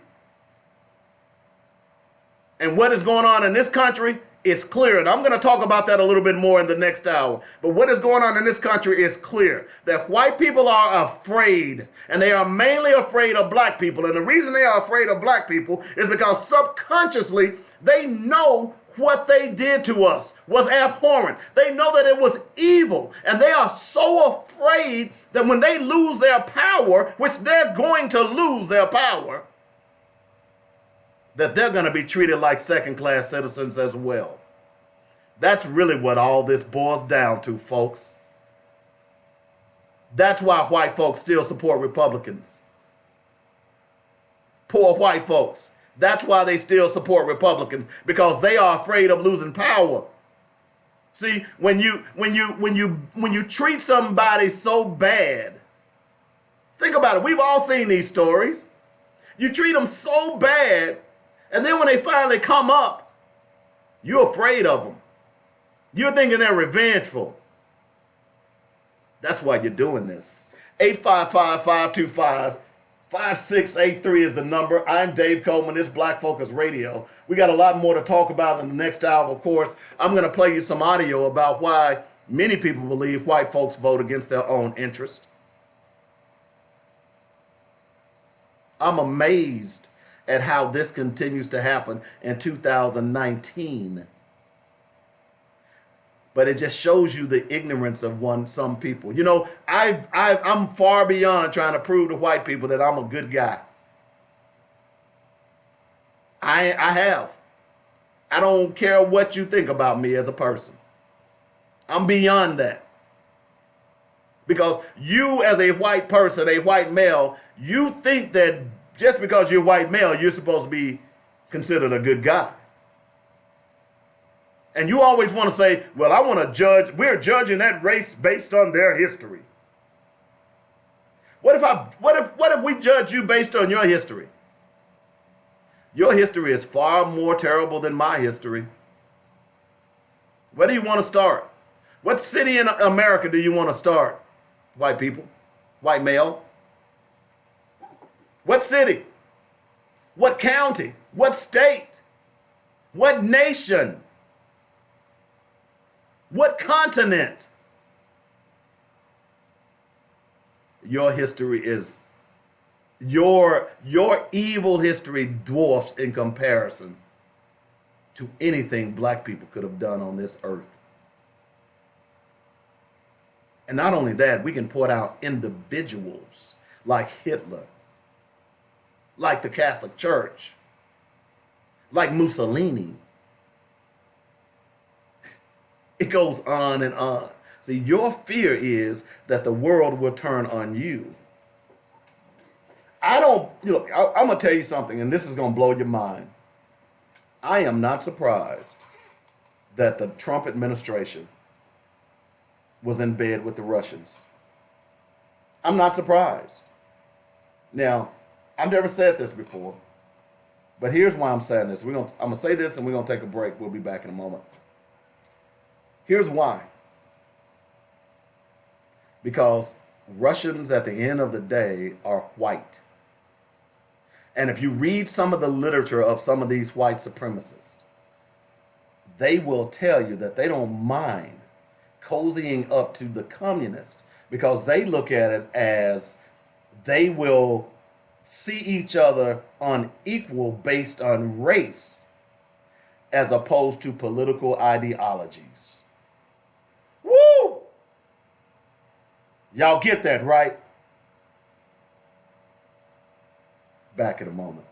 And what is going on in this country is clear. And I'm going to talk about that a little bit more in the next hour. But what is going on in this country is clear. That white people are afraid. And they are mainly afraid of black people. And the reason they are afraid of black people is because subconsciously they know what they did to us was abhorrent. They know that it was evil. And they are so afraid that when they lose their power, which they're going to lose their power, that they're going to be treated like second-class citizens as well. That's really what all this boils down to, folks. That's why white folks still support Republicans. Poor white folks. That's why they still support Republicans, because they are afraid of losing power. See, when you treat somebody so bad, think about it. We've all seen these stories. You treat them so bad, and then when they finally come up, you're afraid of them. You're thinking they're revengeful. That's why you're doing this. 855-525-5683 is the number. I'm Dave Coleman. This is Black Focus Radio. We got a lot more to talk about in the next hour, of course. I'm going to play you some audio about why many people believe white folks vote against their own interest. I'm amazed at how this continues to happen in 2019. But it just shows you the ignorance of some people. You know, I'm far beyond trying to prove to white people that I'm a good guy. I have. I don't care what you think about me as a person. I'm beyond that. Because you as a white person, a white male, you think that just because you're white male, you're supposed to be considered a good guy. And you always want to say, well, I want to judge, we're judging that race based on their history. What if we judge you based on your history? Your history is far more terrible than my history. Where do you want to start? What city in America do you want to start? White people, white male. What city? What county? What state? What nation? What continent? Your history is, your evil history dwarfs in comparison to anything black people could have done on this earth. And not only that, we can point out individuals like Hitler, like the Catholic Church, like Mussolini. It goes on and on. See, your fear is that the world will turn on you. I'm going to tell you something, and this is going to blow your mind. I am not surprised that the Trump administration was in bed with the Russians. I'm not surprised. Now, I've never said this before, but here's why I'm saying this. I'm going to say this, and we're going to take a break. We'll be back in a moment. Here's why. Because Russians, at the end of the day, are white. And if you read some of the literature of some of these white supremacists, they will tell you that they don't mind cozying up to the communists because they look at it as they will see each other unequal based on race as opposed to political ideologies. Woo! Y'all get that, right? Back in a moment.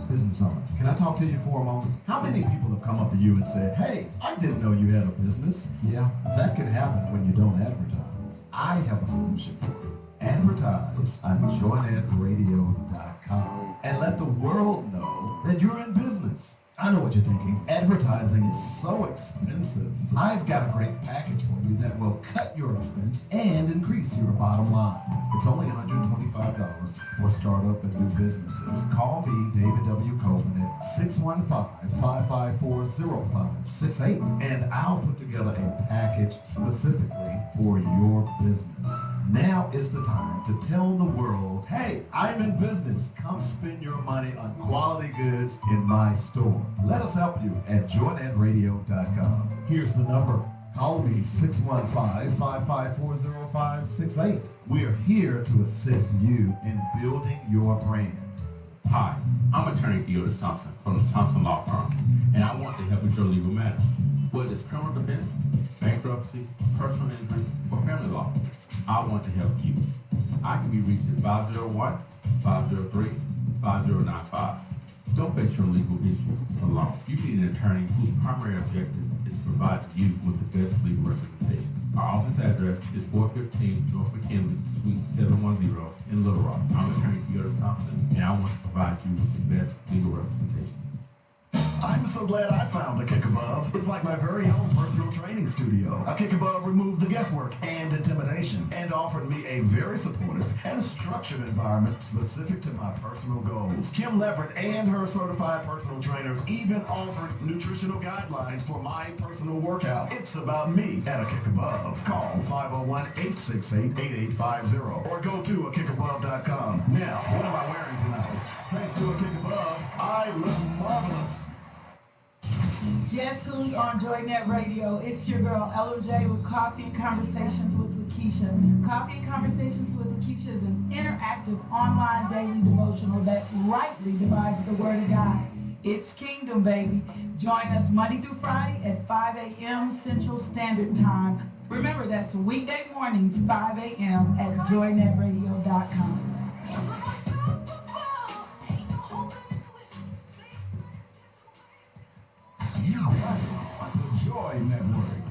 Business owner, can I talk to you for a moment? How many people have come up to you and said, hey, I didn't know you had a business? Yeah, that can happen when you don't advertise. I have a solution for you. Advertise on joinetradio.com and let the world know that you're in business. I know what you're thinking. Advertising is so expensive. I've got a great package for you that will cut your expense and increase your bottom line. It's only $125 for startup and new businesses. Call me, David W. Coleman, at 615-554-0568, and I'll put together a package specifically for your business. Now is the time to tell the world, hey, I'm in business. Come spend your money on quality goods in my store. Let us help you at joinetradio.com. Here's the number. Call me 615-554-0568. We're here to assist you in building your brand. Hi, I'm attorney Theodore Thompson from the Thompson Law Firm, and I want to help with your legal matters. Whether it's criminal defense, bankruptcy, personal injury, or family law, I want to help you. I can be reached at 501-503-5095. Don't face your legal issues alone. You need an attorney whose primary objective is to provide you with the best legal representation. Our office address is 415 North McKinley, Suite 710 in Little Rock. I'm attorney Theodore Thompson, and I want to provide you with the best legal representation. I'm so glad I found a Kick Above. It's like my very own personal training studio. A Kick Above removed the guesswork and intimidation and offered me a very supportive and structured environment specific to my personal goals. Kim Leverett and her certified personal trainers even offered nutritional guidelines for my personal workout. It's about me at a Kick Above. Call 501-868-8850 or go to akickabove.com. Now, what am I wearing tonight? Thanks to a Kick Above, I look marvelous. Guess who's on JoyNet Radio? It's your girl, LOJ, with Coffee and Conversations with Lakeisha. Coffee and Conversations with Lakeisha is an interactive online daily devotional that rightly divides the Word of God. It's Kingdom, baby. Join us Monday through Friday at 5 a.m. Central Standard Time. Remember, that's weekday mornings, 5 a.m. at joynetradio.com. You're right on the Joy Network.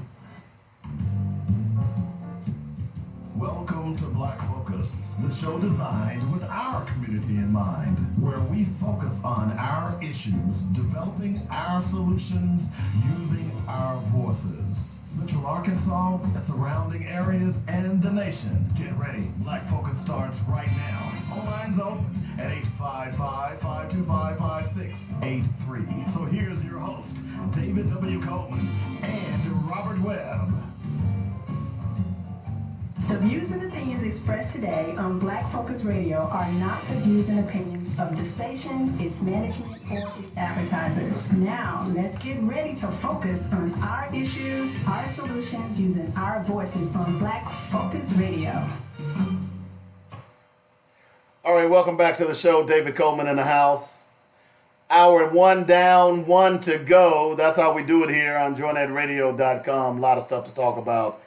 Welcome to Black Focus, the show designed with our community in mind, where we focus on our issues, developing our solutions, using our voices. Central Arkansas, surrounding areas, and the nation. Get ready. Black Focus starts right now. Phone lines open at 855-525-5683. So here's your host, David W. Coleman and Robert Webb. The views and opinions expressed today on Black Focus Radio are not the views and opinions of the station, its management, or its advertisers. Now, let's get ready to focus on our issues, our solutions, using our voices on Black Focus Radio. All right, welcome back to the show. David Coleman in the house. Hour one down, one to go. That's how we do it here on joinnetradio.com. A lot of stuff to talk about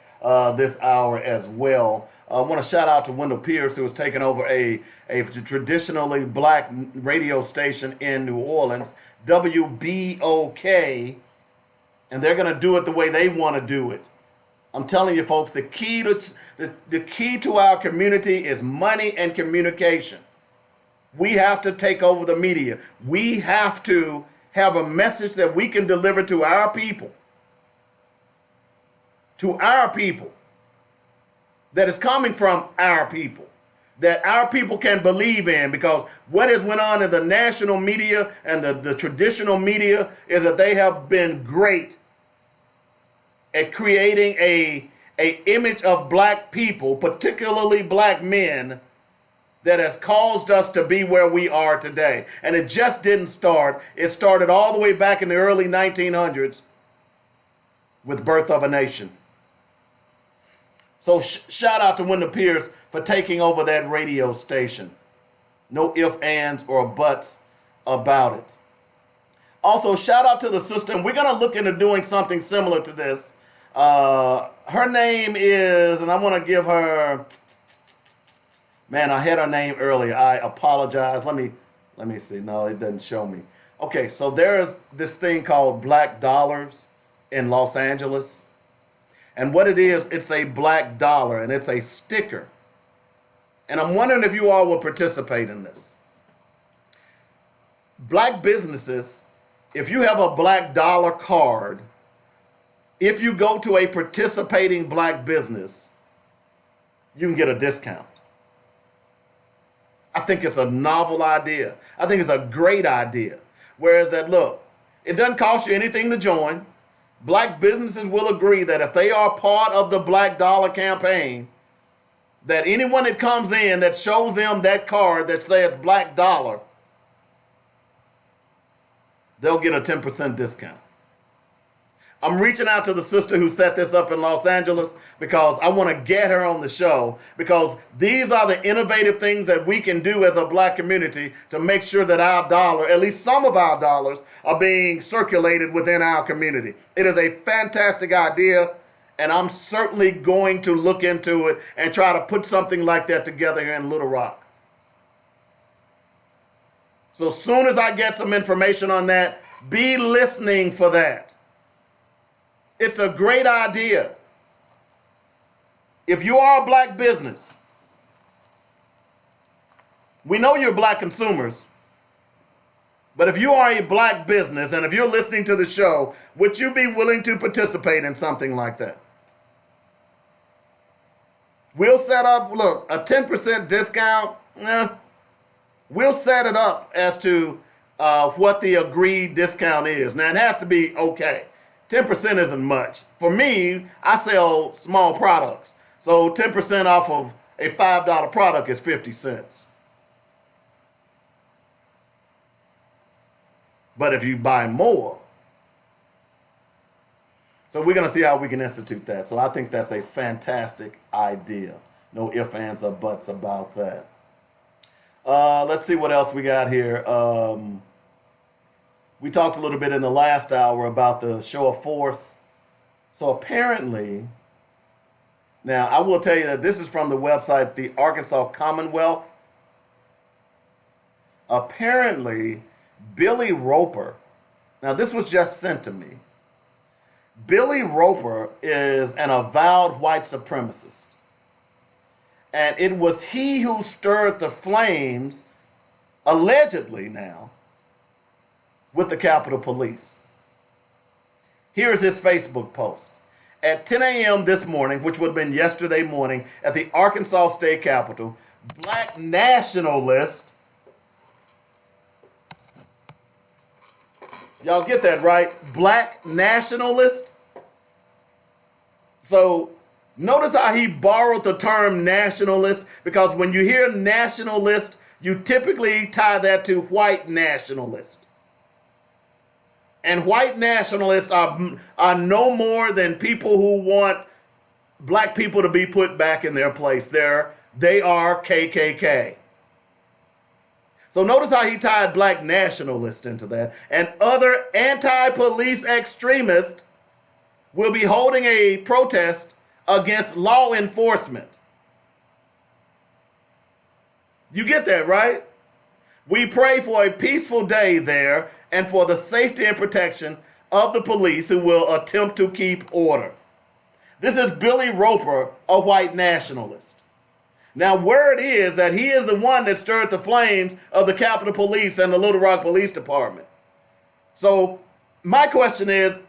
this hour as well. I want to shout out to Wendell Pierce, who has taken over a traditionally black radio station in New Orleans, WBOK, and they're going to do it the way they want to do it. I'm telling you, folks, the key to our community is money and communication. We have to take over the media. We have to have a message that we can deliver to our people. To our people. That is coming from our people. That our people can believe in, because what has went on in the national media and the traditional media is that they have been great at creating a image of black people, particularly black men, that has caused us to be where we are today. And it just didn't start. It started all the way back in the early 1900s with Birth of a Nation. So shout out to Wendell Pierce for taking over that radio station. No ifs, ands, or buts about it. Also, shout out to the sister, and we're going to look into doing something similar to this. Her name is, and I want to give her, man, I had her name earlier. I apologize. Let me see. No, it doesn't show me. Okay, so there's this thing called Black Dollars in Los Angeles. And what it is, it's a black dollar, and it's a sticker. And I'm wondering if you all will participate in this. Black businesses, if you have a black dollar card, if you go to a participating black business, you can get a discount. I think it's a novel idea. I think it's a great idea. Whereas that, look, it doesn't cost you anything to join. Black businesses will agree that if they are part of the Black Dollar campaign, that anyone that comes in that shows them that card that says Black Dollar, they'll get a 10% discount. I'm reaching out to the sister who set this up in Los Angeles because I want to get her on the show, because these are the innovative things that we can do as a black community to make sure that our dollar, at least some of our dollars, are being circulated within our community. It is a fantastic idea, and I'm certainly going to look into it and try to put something like that together here in Little Rock. So as soon as I get some information on that, be listening for that. It's a great idea. If you are a black business, we know you're black consumers, but if you are a black business and if you're listening to the show, would you be willing to participate in something like that? We'll set up, look, a 10% discount. We'll set it up as to what the agreed discount is. Now, it has to be okay. 10% isn't much. For me, I sell small products. So 10% off of a $5 product is 50 cents. But if you buy more, so we're going to see how we can institute that. So I think that's a fantastic idea. No ifs, ands, or buts about that. Let's see what else we got here. We talked a little bit in the last hour about the show of force. So apparently, now I will tell you that this is from the website, the Arkansas Commonwealth. Apparently, Billy Roper, now this was just sent to me. Billy Roper is an avowed white supremacist. And it was he who stirred the flames, allegedly now, with the Capitol Police. Here's his Facebook post. At 10 a.m. this morning, which would have been yesterday morning, at the Arkansas State Capitol, black nationalists, y'all get that right? Black nationalist. So notice how he borrowed the term nationalist, because when you hear nationalist, you typically tie that to white nationalist. And white nationalists are no more than people who want black people to be put back in their place. They are KKK. So notice how he tied black nationalists into that. And other anti-police extremists will be holding a protest against law enforcement. You get that, right? We pray for a peaceful day there and for the safety and protection of the police who will attempt to keep order. This is Billy Roper, a white nationalist. Now, word is that he is the one that stirred the flames of the Capitol Police and the Little Rock Police Department. So my question is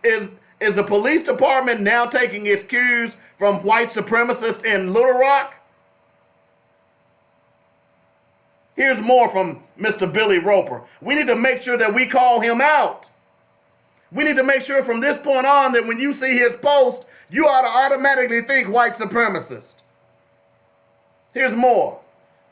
the police department now taking its cues from white supremacists in Little Rock? Here's more from Mr. Billy Roper. We need to make sure that we call him out. We need to make sure from this point on that when you see his post, you ought to automatically think white supremacist. Here's more.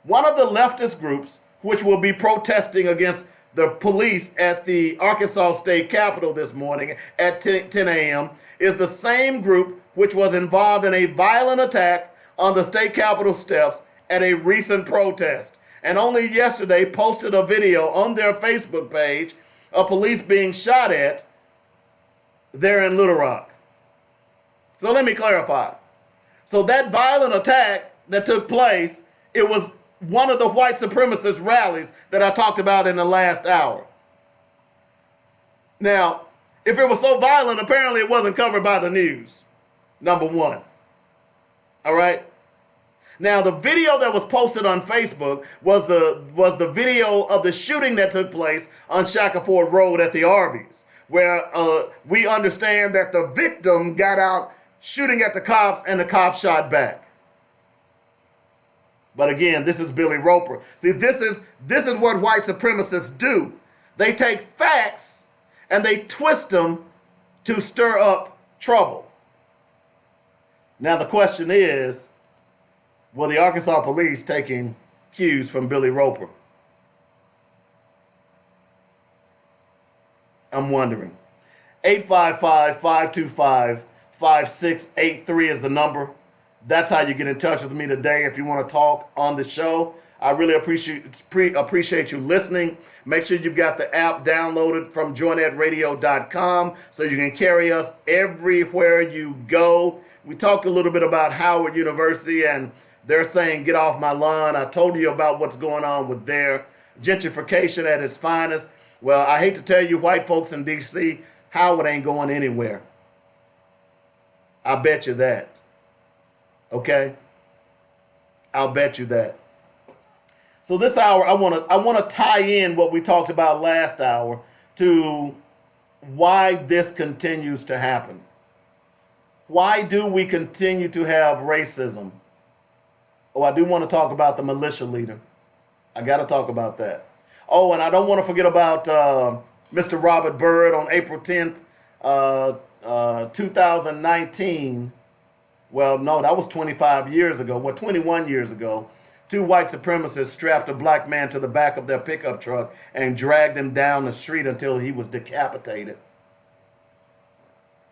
One of the leftist groups, which will be protesting against the police at the Arkansas State Capitol this morning at 10 a.m., is the same group which was involved in a violent attack on the state Capitol steps at a recent protest. And only yesterday posted a video on their Facebook page of police being shot at there in Little Rock. So let me clarify. So that violent attack that took place, it was one of the white supremacist rallies that I talked about in the last hour. Now, if it was so violent, apparently it wasn't covered by the news, number one. All right? Now, the video that was posted on Facebook was the video of the shooting that took place on Shackleford Road at the Arby's, where we understand that the victim got out shooting at the cops and the cops shot back. But again, this is Billy Roper. See, this is what white supremacists do. They take facts and they twist them to stir up trouble. Now the question is, will the Arkansas police taking cues from Billy Roper? I'm wondering. 855-525-5683 is the number. That's how you get in touch with me today if you want to talk on the show. I really appreciate you listening. Make sure you've got the app downloaded from joinetradio.com so you can carry us everywhere you go. We talked a little bit about Howard University, and they're saying, get off my lawn. I told you about what's going on with their gentrification at its finest. Well, I hate to tell you white folks in D.C., Howard ain't going anywhere. I bet you that. Okay? I'll bet you that. So this hour, I want to tie in what we talked about last hour to why this continues to happen. Why do we continue to have racism? Oh, I do want to talk about the militia leader. I got to talk about that. Oh, and I don't want to forget about Mr. Robert Byrd on April 10th, 2019. Well, no, that was 25 years ago. 21 years ago. Two white supremacists strapped a black man to the back of their pickup truck and dragged him down the street until he was decapitated.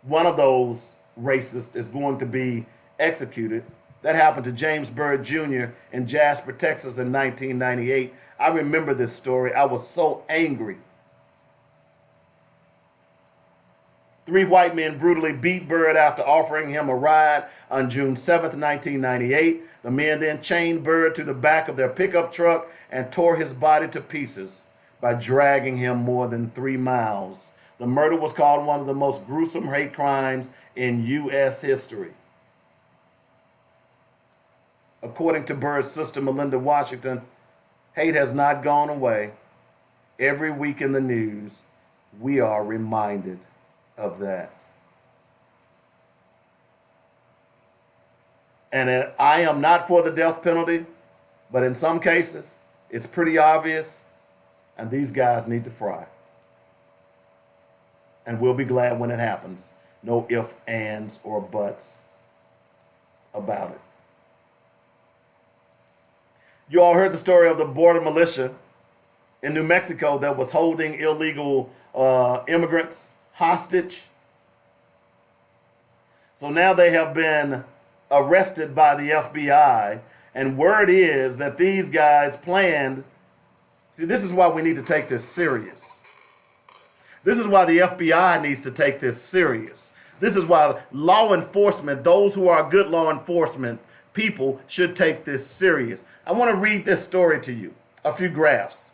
One of those racists is going to be executed. That happened to James Byrd Jr. in Jasper, Texas in 1998. I remember this story. I was so angry. 3 white men brutally beat Byrd after offering him a ride on June 7th, 1998. The men then chained Byrd to the back of their pickup truck and tore his body to pieces by dragging him more than 3 miles. The murder was called one of the most gruesome hate crimes in U.S. history. According to Byrd's sister, Melinda Washington, hate has not gone away. Every week in the news, we are reminded of that. And I am not for the death penalty, but in some cases, it's pretty obvious, and these guys need to fry. And we'll be glad when it happens. No ifs, ands, or buts about it. You all heard the story of the border militia in New Mexico that was holding illegal immigrants hostage. So now they have been arrested by the FBI, and word is that these guys planned See, this is why we need to take this serious. This is why the FBI needs to take this serious. This is why law enforcement, those who are good law enforcement people, should take this serious. I want to read this story to you, a few graphs.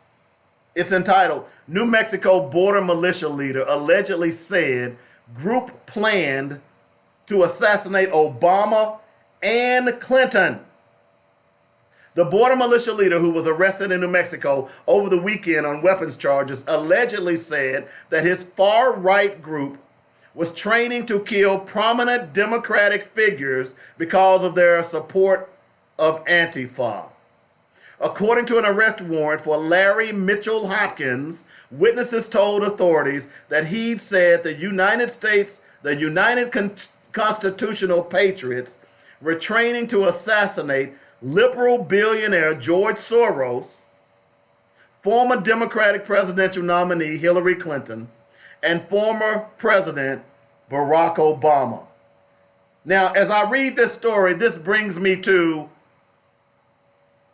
It's entitled, New Mexico Border Militia Leader Allegedly Said Group Planned to Assassinate Obama and Clinton. The border militia leader who was arrested in New Mexico over the weekend on weapons charges allegedly said that his far-right group was training to kill prominent Democratic figures because of their support of Antifa. According to an arrest warrant for Larry Mitchell Hopkins, witnesses told authorities that he'd said the United Constitutional Patriots were training to assassinate liberal billionaire George Soros, former Democratic presidential nominee Hillary Clinton, and former President Barack Obama. Now, as I read this story, this brings me to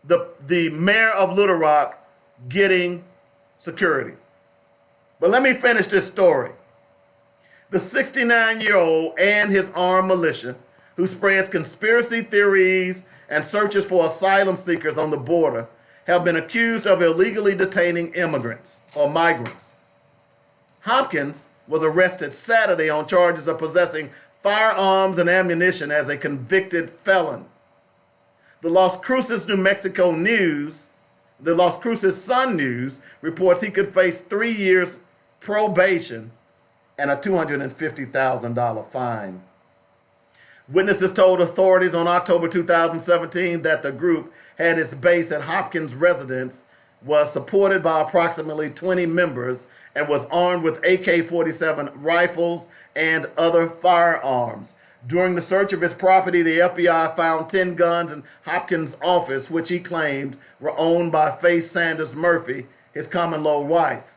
the mayor of Little Rock getting security. But let me finish this story. The 69-year-old and his armed militia, who spreads conspiracy theories and searches for asylum seekers on the border, have been accused of illegally detaining immigrants or migrants. Hopkins was arrested Saturday on charges of possessing firearms and ammunition as a convicted felon. The Las Cruces, New Mexico News, the Las Cruces Sun News reports he could face 3 years probation and a $250,000 fine. Witnesses told authorities on October 2017 that the group had its base at Hopkins' residence, was supported by approximately 20 members, and was armed with AK-47 rifles and other firearms. During the search of his property, the FBI found 10 guns in Hopkins' office, which he claimed were owned by Faye Sanders Murphy, his common-law wife.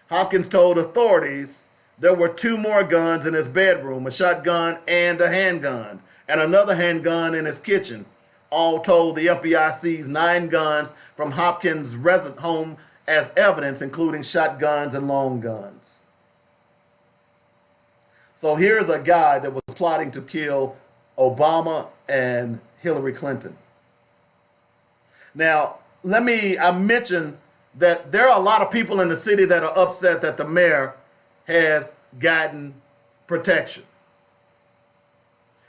Hopkins told authorities there were 2 more guns in his bedroom, a shotgun and a handgun, and another handgun in his kitchen. All told, the FBI seized 9 guns from Hopkins' resident home as evidence, including shotguns and long guns. So here's a guy that was plotting to kill Obama and Hillary Clinton. Now, I mentioned that there are a lot of people in the city that are upset that the mayor has gotten protection.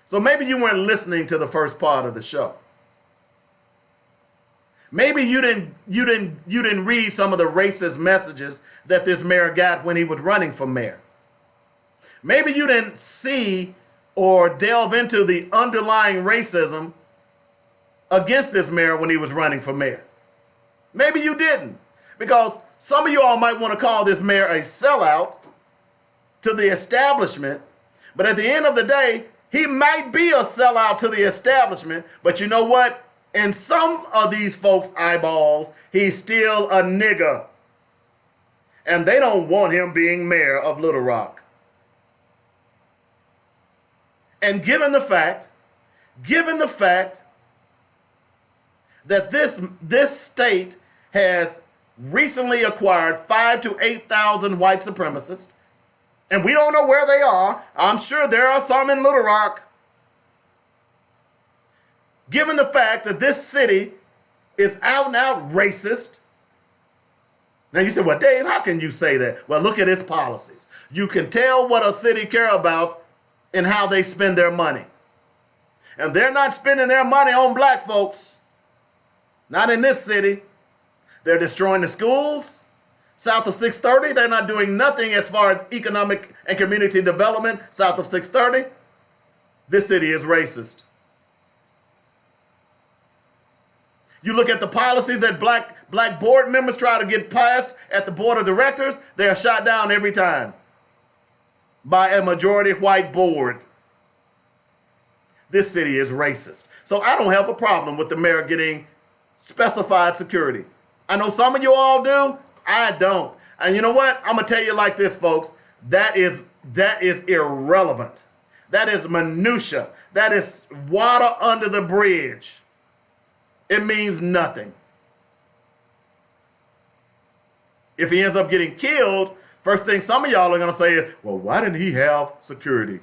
So maybe you weren't listening to the first part of the show. Maybe you didn't read some of the racist messages that this mayor got when he was running for mayor. Maybe you didn't see or delve into the underlying racism against this mayor when he was running for mayor. Maybe you didn't, because some of you all might want to call this mayor a sellout to the establishment, but at the end of the day, he might be a sellout to the establishment, but you know what? In some of these folks' eyeballs, he's still a nigger. And they don't want him being mayor of Little Rock. And given the fact that this state has recently acquired 5,000 to 8,000 white supremacists, and we don't know where they are. I'm sure there are some in Little Rock. Given the fact that this city is out and out racist. Now you say, well, Dave, how can you say that? Well, look at its policies. You can tell what a city cares about in how they spend their money. And they're not spending their money on black folks. Not in this city. They're destroying the schools. South of 630, they're not doing nothing as far as economic and community development south of 630. This city is racist. You look at the policies that black board members try to get passed at the board of directors, they are shot down every time by a majority white board. This city is racist. So I don't have a problem with the mayor getting specified security. I know some of you all do. I don't. And you know what? I'm going to tell you like this, folks. That is irrelevant. That is minutia. That is water under the bridge. It means nothing. If he ends up getting killed, first thing some of y'all are going to say is, well, why didn't he have security?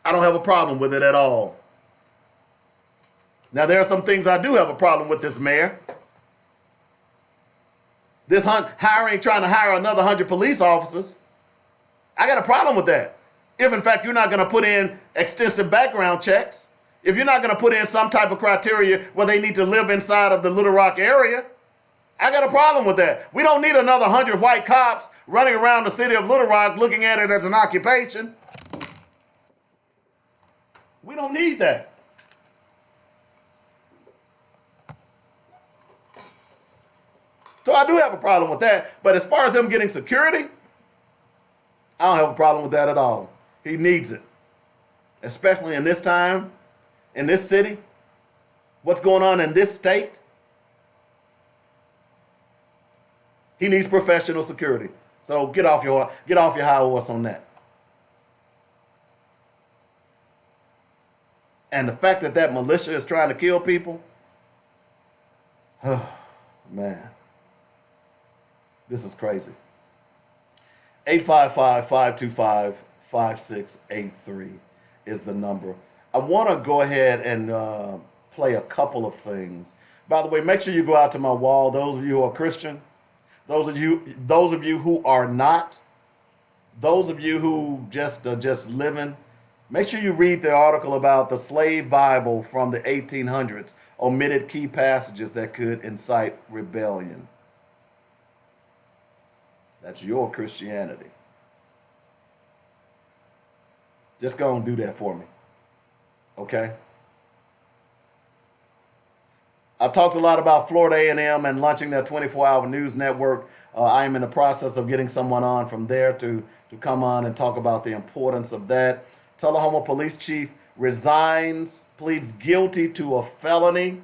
I don't have a problem with it at all. Now, there are some things I do have a problem with this mayor. This trying to hire another 100 police officers. I got a problem with that. If, in fact, you're not going to put in extensive background checks, if you're not going to put in some type of criteria where they need to live inside of the Little Rock area, I got a problem with that. We don't need another 100 white cops running around the city of Little Rock looking at it as an occupation. We don't need that. So I do have a problem with that. But as far as him getting security, I don't have a problem with that at all. He needs it. Especially in this time, in this city, what's going on in this state. He needs professional security. So get off your high horse on that. And the fact that militia is trying to kill people, oh, man. This is crazy. 855-525-5683 is the number. I want to go ahead and play a couple of things. By the way, make sure you go out to my wall. Those of you who are Christian, those of you who are not, those of you who just are just living, make sure you read the article about the slave Bible from the 1800s, omitted key passages that could incite rebellion. That's your Christianity. Just go and do that for me. Okay? I've talked a lot about Florida A&M and launching their 24-hour news network. I am in the process of getting someone on from there to come on and talk about the importance of that. Tullahoma police chief resigns, pleads guilty to a felony.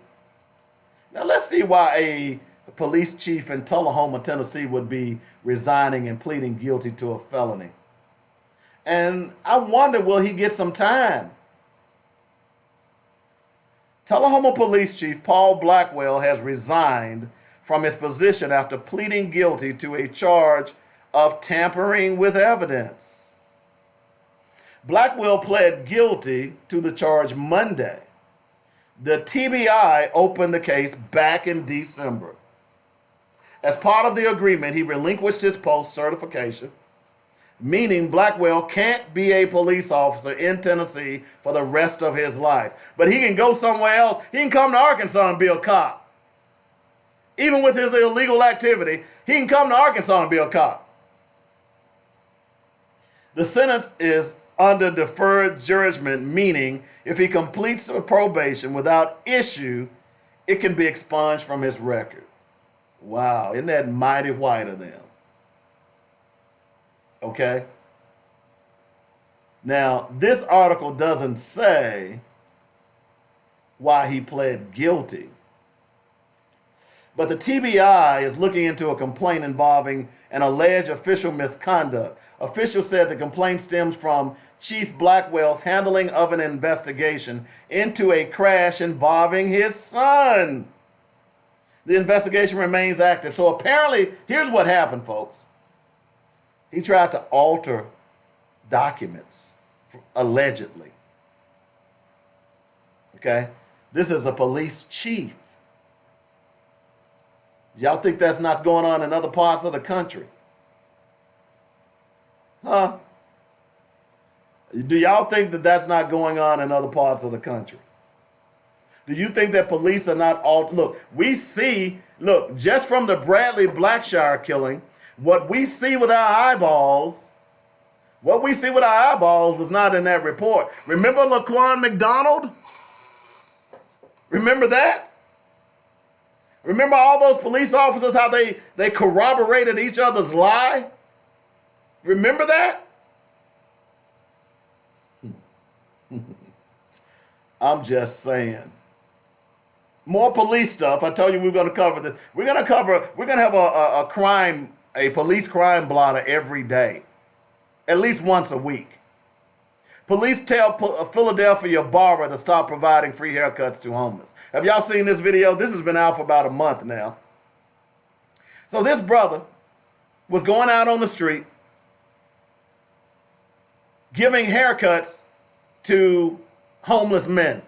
Now let's see why a police chief in Tullahoma, Tennessee would be resigning and pleading guilty to a felony. And I wonder, will he get some time? Tullahoma Police Chief Paul Blackwell has resigned from his position after pleading guilty to a charge of tampering with evidence. Blackwell pled guilty to the charge Monday. The TBI opened the case back in December. As part of the agreement, he relinquished his post certification, meaning Blackwell can't be a police officer in Tennessee for the rest of his life. But he can go somewhere else. He can come to Arkansas and be a cop. Even with his illegal activity, he can come to Arkansas and be a cop. The sentence is under deferred judgment, meaning if he completes the probation without issue, it can be expunged from his record. Wow, isn't that mighty white of them? Okay? Now, this article doesn't say why he pled guilty. But the TBI is looking into a complaint involving an alleged official misconduct. Officials said the complaint stems from Chief Blackwell's handling of an investigation into a crash involving his son. The investigation remains active. So apparently, here's what happened, folks. He tried to alter documents, allegedly. Okay? This is a police chief. Y'all think that's not going on in other parts of the country? Huh? Do y'all think that that's not going on in other parts of the country? Do you think that police are not all? Look, just from the Bradley BlackShire killing, what we see with our eyeballs was not in that report. Remember Laquan McDonald? Remember that? Remember all those police officers, how they corroborated each other's lie? Remember that? I'm just saying. More police stuff. I told you we were going to cover this. We're going to have a police crime blotter every day, at least once a week. Police tell a Philadelphia barber to stop providing free haircuts to homeless. Have y'all seen this video? This has been out for about a month now. So this brother was going out on the street giving haircuts to homeless men.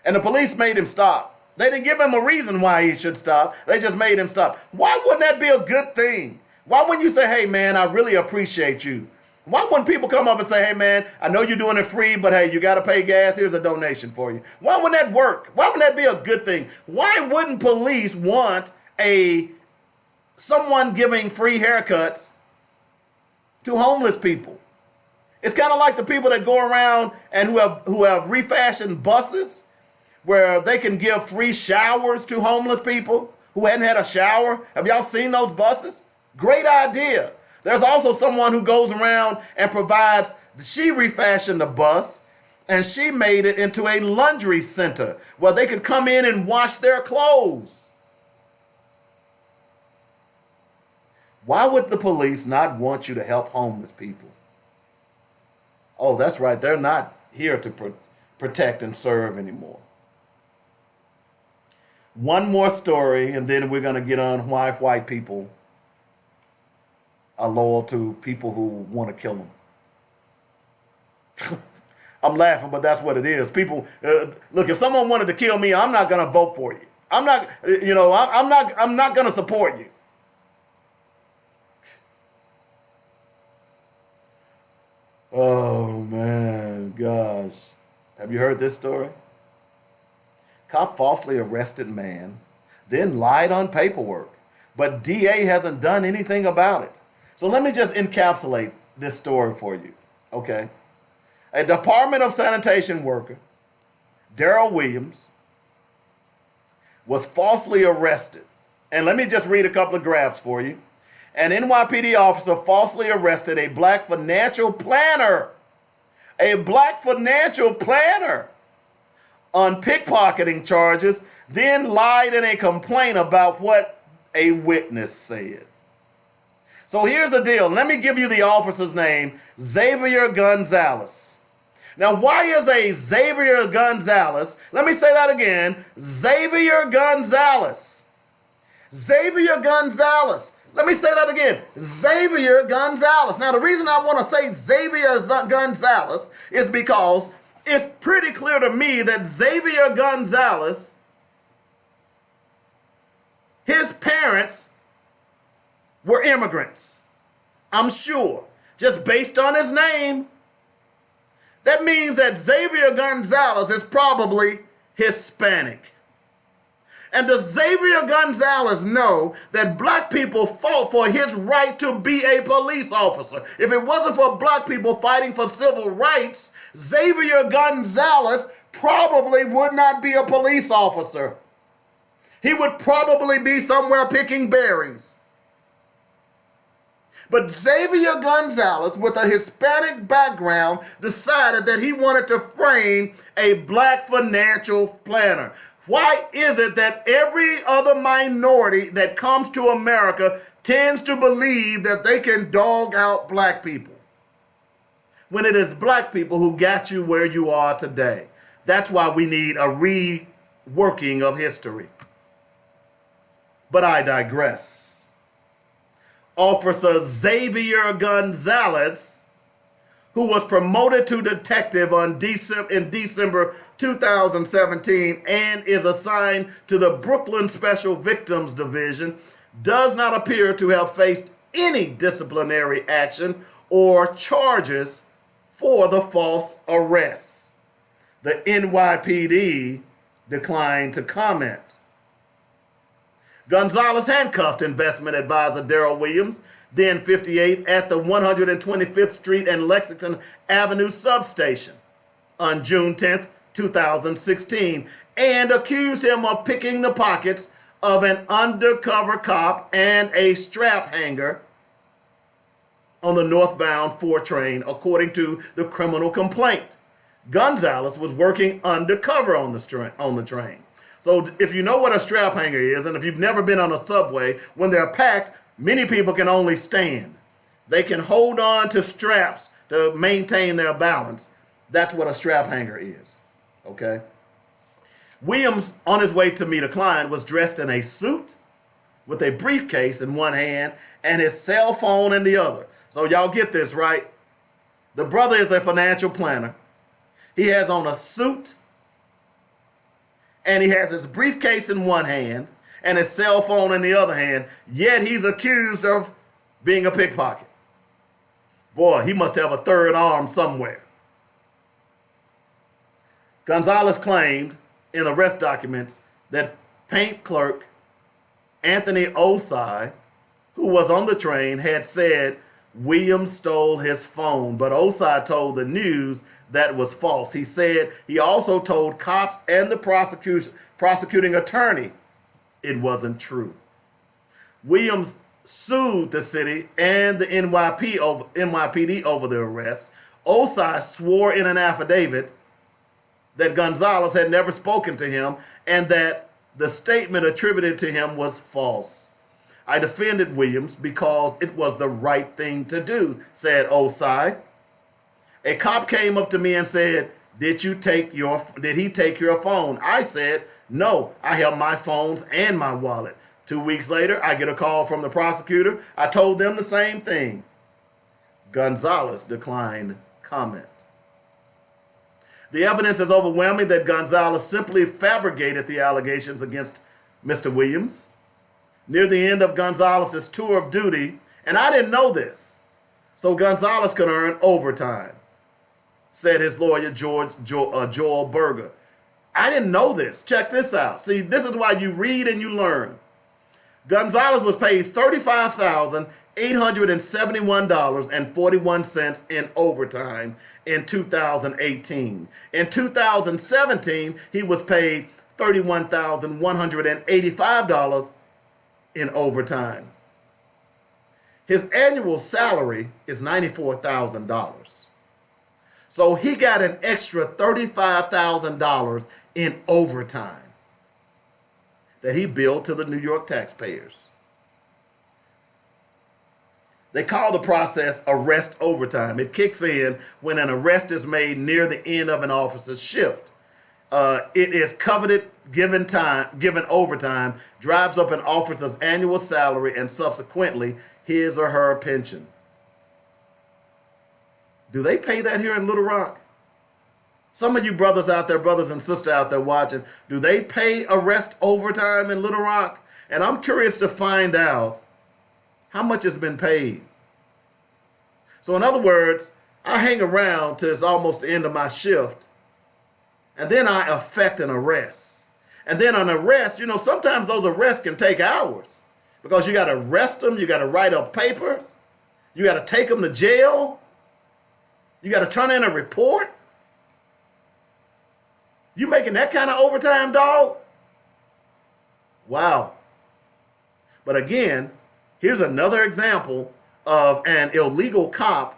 And the police made him stop. They didn't give him a reason why he should stop. They just made him stop. Why wouldn't that be a good thing? Why wouldn't you say, hey, man, I really appreciate you? Why wouldn't people come up and say, hey, man, I know you're doing it free, but hey, you got to pay gas. Here's a donation for you. Why wouldn't that work? Why wouldn't that be a good thing? Why wouldn't police want someone giving free haircuts to homeless people? It's kind of like the people that go around and who have refashioned buses where they can give free showers to homeless people who hadn't had a shower. Have y'all seen those buses? Great idea. There's also someone who goes around and provides, she refashioned a bus and she made it into a laundry center where they could come in and wash their clothes. Why would the police not want you to help homeless people? Oh, that's right. They're not here to protect and serve anymore. One more story, and then we're going to get on why white people are loyal to people who want to kill them. I'm laughing, but that's what it is. People, look, if someone wanted to kill me, I'm not going to vote for you. I'm not going to support you. Oh, man, gosh. Have you heard this story? Cop falsely arrested man, then lied on paperwork, but DA hasn't done anything about it. So let me just encapsulate this story for you, okay? A Department of Sanitation worker, Darrell Williams, was falsely arrested. And let me just read a couple of graphs for you. An NYPD officer falsely arrested a black financial planner. A black financial planner on pickpocketing charges, then lied in a complaint about what a witness said. So here's the deal. Let me give you the officer's name, Xavier Gonzalez. Now, why is a Xavier Gonzalez? Let me say that again. Xavier Gonzalez. Xavier Gonzalez. Let me say that again. Xavier Gonzalez. Now, the reason I want to say Xavier Gonzalez is because it's pretty clear to me that Xavier Gonzalez, his parents were immigrants. I'm sure. Just based on his name. That means that Xavier Gonzalez is probably Hispanic. And does Xavier Gonzalez know that black people fought for his right to be a police officer? If it wasn't for black people fighting for civil rights, Xavier Gonzalez probably would not be a police officer. He would probably be somewhere picking berries. But Xavier Gonzalez, with a Hispanic background, decided that he wanted to frame a black financial planner. Why is it that every other minority that comes to America tends to believe that they can dog out black people, when it is black people who got you where you are today? That's why we need a reworking of history. But I digress. Officer Xavier Gonzalez, who was promoted to detective in December 2017 and is assigned to the Brooklyn Special Victims Division, does not appear to have faced any disciplinary action or charges for the false arrests. The NYPD declined to comment. Gonzalez handcuffed investment advisor Darrell Williams, then 58, at the 125th Street and Lexington Avenue substation on June 10th, 2016, and accused him of picking the pockets of an undercover cop and a strap hanger on the northbound 4 train, according to the criminal complaint. Gonzalez was working undercover on the train. So if you know what a strap hanger is, and if you've never been on a subway, when they're packed, many people can only stand. They can hold on to straps to maintain their balance. That's what a strap hanger is, okay? Williams, on his way to meet a client, was dressed in a suit with a briefcase in one hand and his cell phone in the other. So y'all get this, right? The brother is a financial planner. He has on a suit and he has his briefcase in one hand and his cell phone in the other hand, yet he's accused of being a pickpocket. Boy, he must have a third arm somewhere. Gonzalez claimed in arrest documents that paint clerk Anthony Osai, who was on the train, had said Williams stole his phone, but Osai told the news that was false. He said he also told cops and the prosecuting attorney it wasn't true. Williams sued the city and the NYPD over the arrest. Osai swore in an affidavit that Gonzalez had never spoken to him and that the statement attributed to him was false. I defended Williams because it was the right thing to do, said Osai. A cop came up to me and said, did he take your phone? I said, no, I held my phones and my wallet. 2 weeks later, I get a call from the prosecutor. I told them the same thing. Gonzalez declined comment. The evidence is overwhelming that Gonzalez simply fabricated the allegations against Mr. Williams. Near the end of Gonzalez's tour of duty, and I didn't know this, so Gonzalez could earn overtime, said his lawyer, Joel Berger. I didn't know this. Check this out. See, this is why you read and you learn. Gonzalez was paid $35,871.41 in overtime in 2018. In 2017, he was paid $31,185 in overtime. His annual salary is $94,000. So he got an extra $35,000 in overtime that he billed to the New York taxpayers. They call the process arrest overtime. It kicks in when an arrest is made near the end of an officer's shift. It is coveted given overtime, drives up an officer's annual salary and subsequently his or her pension. Do they pay that here in Little Rock? Some of you brothers out there, brothers and sisters out there watching, do they pay arrest overtime in Little Rock? And I'm curious to find out how much has been paid. So in other words, I hang around till it's almost the end of my shift, and then I effect an arrest. And then an arrest, you know, sometimes those arrests can take hours because you got to arrest them, you got to write up papers, you got to take them to jail, you got to turn in a report. You making that kind of overtime, dog? Wow. But again, here's another example of an illegal cop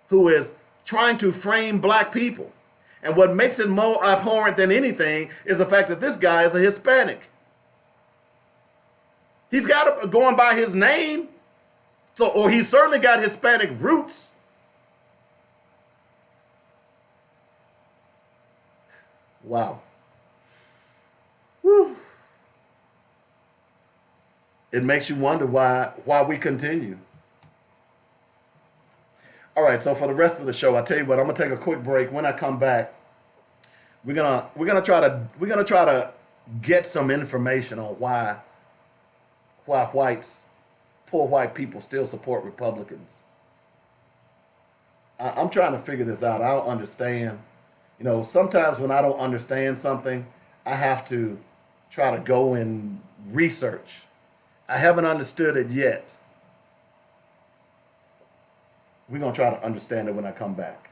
who is trying to frame black people. And what makes it more abhorrent than anything is the fact that this guy is a Hispanic. He's got to going by his name, or he's certainly got Hispanic roots. Wow. Whew. It makes you wonder why we continue. All right, so for the rest of the show, I tell you what, I'm gonna take a quick break. When I come back, we're gonna try to get some information on why poor white people still support Republicans. I'm trying to figure this out. I don't understand. You know, sometimes when I don't understand something, I have to try to go and research. I haven't understood it yet. We're going to try to understand it when I come back.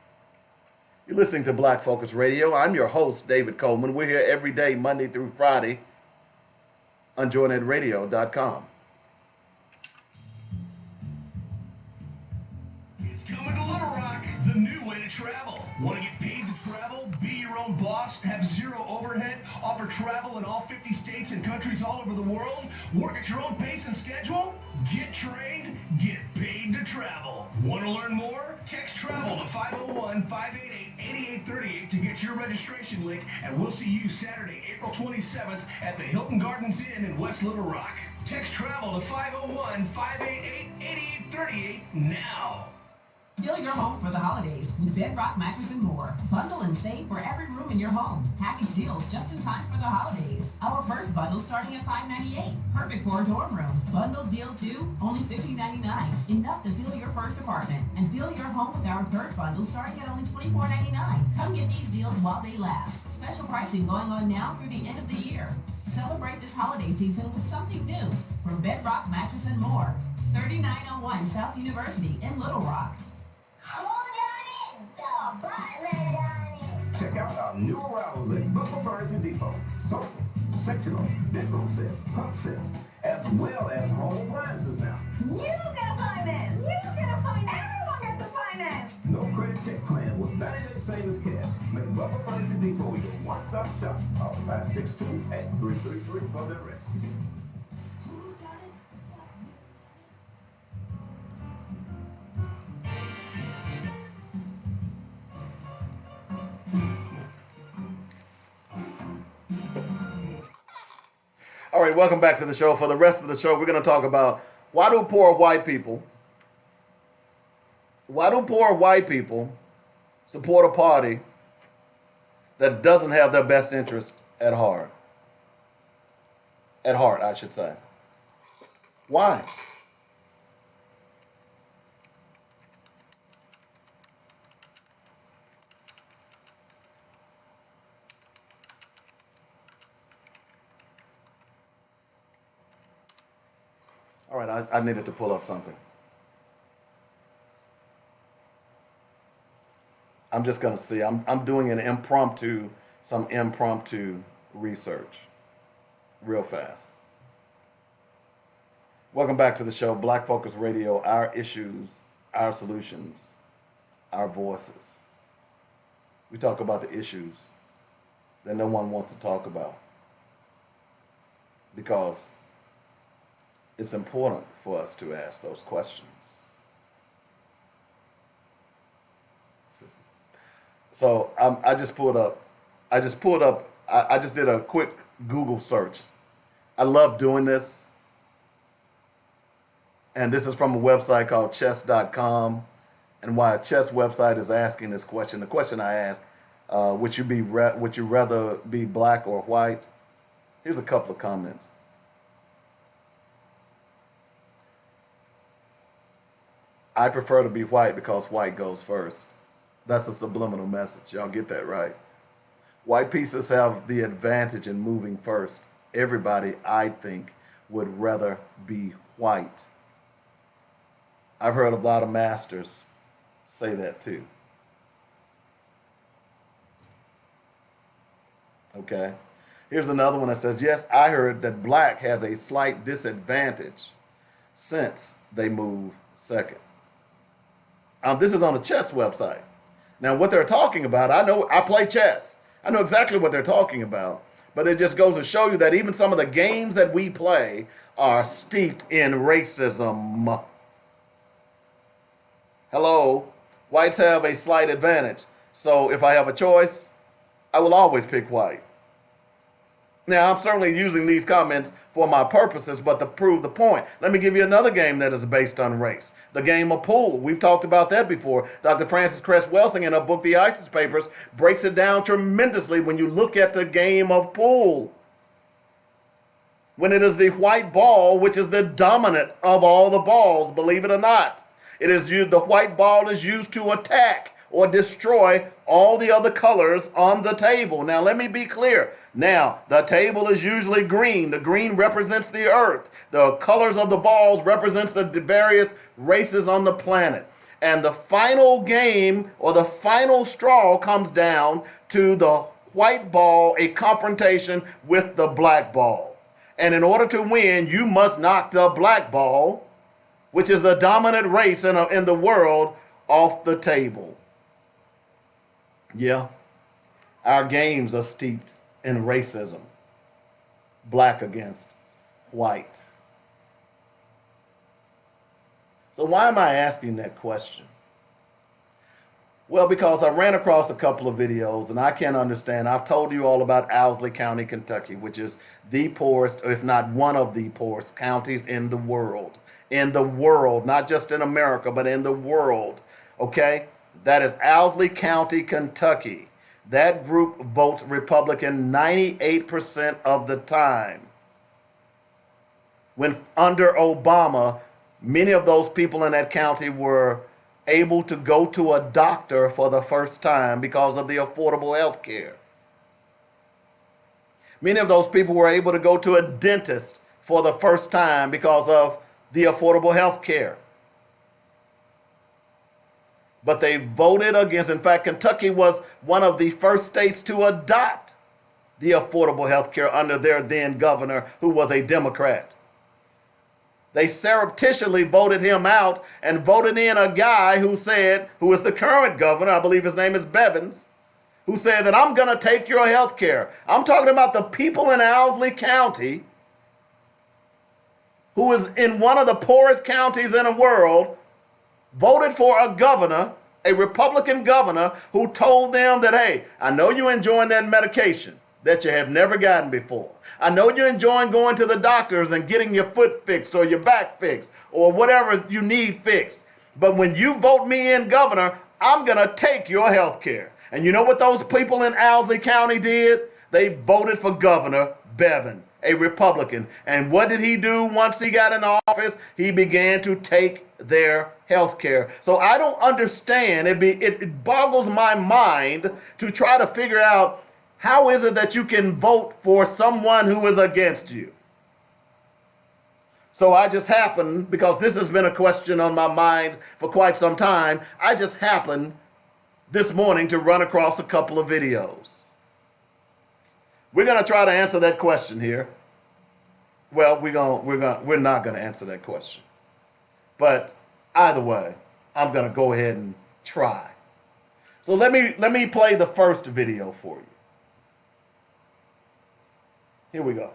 You're listening to Black Focus Radio. I'm your host, David Coleman. We're here every day, Monday through Friday, on joynetradio.com. It's coming to Little Rock, the new way to travel. Want to get paid to travel? Be your own boss? Have zero overhead? Offer travel in all 50 states and countries all over the world? Work at your own pace and schedule? Get trained? Get paid to travel. Want to learn more? Text travel to 501-588-88 8838 to get your registration link, and we'll see you Saturday, April 27th at the Hilton Gardens Inn in West Little Rock. Text travel to 501-588-8838 now. Fill your home for the holidays with Bedrock Mattress and More. Bundle and save for every room in your home. Package deals just in time for the holidays. Our first bundle starting at $5.98. Perfect for a dorm room. Bundle deal 2, only $15.99. Enough to fill your first apartment. And fill your home with our third bundle starting at only $24.99. Come get these deals while they last. Special pricing going on now through the end of the year. Celebrate this holiday season with something new from Bedrock Mattress and More. 3901 South University in Little Rock. Check out our new arrivals at Butler Furniture Depot. Sofas, sectional, bedroom sets, pump sets, as well as home appliances now. You get a finance. You get a finance. Everyone gets a finance. No credit check plan with 90-day savings cash. Make Butler Furniture Depot your one-stop shop. Call 562-8333 for the rest. All right, welcome back to the show. For the rest of the show, we're going to talk about why do poor white people support a party that doesn't have their best interest at heart? At heart, I should say. Why? All right, I needed to pull up something. I'm just going to see. I'm doing some impromptu research real fast. Welcome back to the show, Black Focus Radio, our issues, our solutions, our voices. We talk about the issues that no one wants to talk about because it's important for us to ask those questions. So I just did a quick Google search. I love doing this. And this is from a website called chess.com. And why a chess website is asking this question. The question I asked, would you rather be black or white? Here's a couple of comments. I prefer to be white because white goes first. That's a subliminal message. Y'all get that right. White pieces have the advantage in moving first. Everybody, I think, would rather be white. I've heard a lot of masters say that too. Okay. Here's another one that says, yes, I heard that black has a slight disadvantage since they move second. This is on a chess website. Now, what they're talking about, I play chess. I know exactly what they're talking about. But it just goes to show you that even some of the games that we play are steeped in racism. Hello, whites have a slight advantage. So if I have a choice, I will always pick white. Now, I'm certainly using these comments for my purposes, but to prove the point, let me give you another game that is based on race. The game of pool. We've talked about that before. Dr. Frances Cress Welsing in her book, The ISIS Papers, breaks it down tremendously when you look at the game of pool. When it is the white ball, which is the dominant of all the balls, believe it or not. It is used, the white ball is used to attack or destroy all the other colors on the table. Now, let me be clear. Now, the table is usually green. The green represents the earth. The colors of the balls represents the various races on the planet. And the final game or the final straw comes down to the white ball, a confrontation with the black ball. And in order to win, you must knock the black ball, which is the dominant race in the world, off the table. Yeah, our games are steeped in racism. Black against white. So why am I asking that question? Well, because I ran across a couple of videos and I can't understand. I've told you all about Owsley County, Kentucky, which is the poorest, if not one of the poorest counties in the world. In the world, not just in America, but in the world. Okay? That is Owsley County, Kentucky. That group votes Republican 98% of the time. When under Obama, many of those people in that county were able to go to a doctor for the first time because of the affordable health care. Many of those people were able to go to a dentist for the first time because of the affordable health care. But they voted against. In fact, Kentucky was one of the first states to adopt the affordable health care under their then governor, who was a Democrat. They surreptitiously voted him out and voted in a guy who is the current governor, I believe his name is Bevins, who said that I'm going to take your health care. I'm talking about the people in Owsley County, who is in one of the poorest counties in the world, voted for a governor, a Republican governor, who told them that, hey, I know you're enjoying that medication that you have never gotten before. I know you're enjoying going to the doctors and getting your foot fixed or your back fixed or whatever you need fixed. But when you vote me in governor, I'm going to take your health care. And you know what those people in Owsley County did? They voted for Governor Bevin, a Republican. And what did he do once he got in office? He began to take their health care. So I don't understand. It boggles my mind to try to figure out, how is it that you can vote for someone who is against you? So I just happened, because this has been a question on my mind for quite some time, I just happened this morning to run across a couple of videos. We're going to try to answer that question here. Well, we're not going to answer that question. But either way, I'm going to go ahead and try. So let me play the first video for you. Here we go.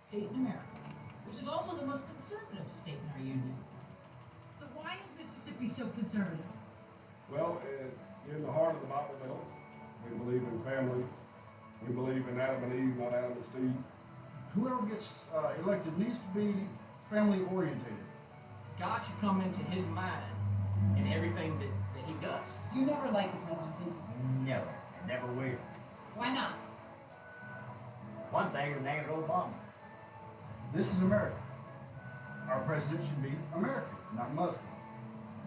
State in America, which is also the most conservative state in our union. So why is Mississippi so conservative? Well, in the heart of the Bible Belt, we believe in family. We believe in Adam and Eve, not Adam and Steve. Whoever gets elected needs to be family orientated. God should come into his mind in everything that he does. You never liked the president, did you? Never. I never will. Why not? One thing, his name is Obama. This is America. Our president should be American, not Muslim.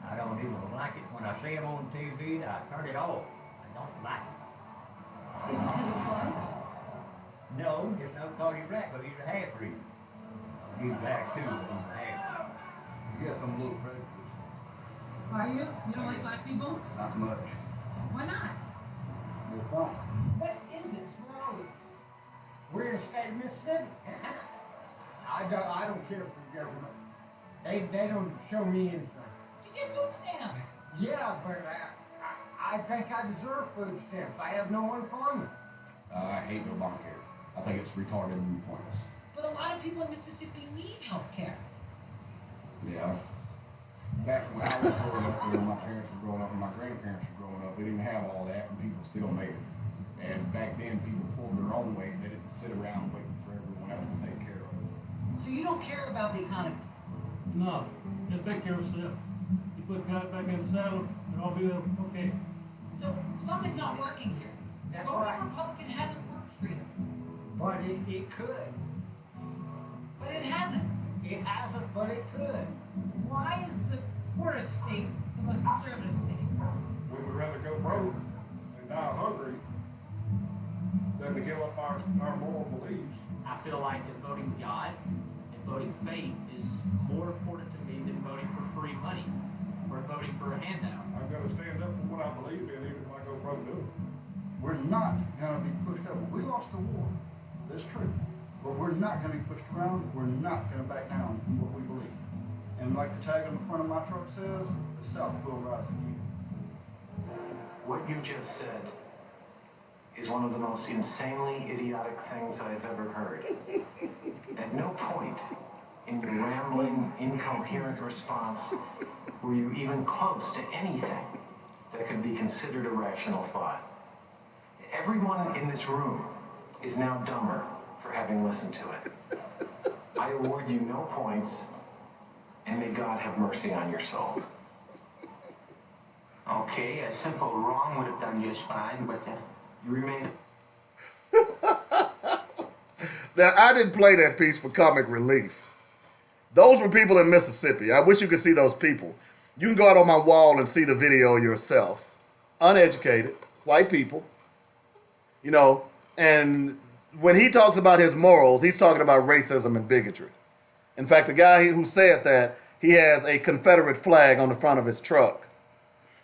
I don't even like it. When I see him on TV, I turn it off. I don't like it. Is it because it's black? No, just not because he's black, but he's a half-breed. He's black too, but he's a half-breed. Yes, I'm a little prejudiced. Are you? You don't like black people? Not much. Why not? No problem. What is this? Where are we? We're in the state of Mississippi. I don't care for the government. They don't show me anything. You get food stamps. Yeah, but I think I deserve food stamps. I have no employment. I hate Obamacare. I think it's retarded and pointless. But a lot of people in Mississippi need health care. Yeah. Back when I was growing up, when my parents were growing up and my grandparents were growing up, they didn't have all that, and people still made it. And back then, people pulled their own weight. They didn't sit around waiting for everyone else to take care of them. So you don't care about the economy? No, just take care of yourself. You put guys back in the saddle, and all be okay. So something's not working here. That's Voting right. Republican hasn't worked for you. But it could. But it hasn't. It hasn't, but it could. Why is the poorest state the most conservative state? We would rather go broke and die hungry than to give up our moral beliefs. I feel like that voting God and voting faith is more important to me than voting for free money or voting for a handout. I'm going to stand up for what I believe in, even if I go broke doing it. We're not going to be pushed over. We lost the war. That's true. But we're not going to be pushed around. We're not going to back down from what we believe. And like the tag on the front of my truck says, the South will rise again. What you just said is one of the most insanely idiotic things I've ever heard. At no point in your rambling, incoherent response were you even close to anything that could be be considered a rational thought. Everyone in this room is now dumber for having listened to it. I award you no points, and may God have mercy on your soul. Okay, a simple wrong would have done just fine, but you remain... Now, I didn't play that piece for comic relief. Those were people in Mississippi. I wish you could see those people. You can go out on my wall and see the video yourself. Uneducated, white people, you know, and when he talks about his morals, he's talking about racism and bigotry. In fact, the guy who said that, he has a Confederate flag on the front of his truck.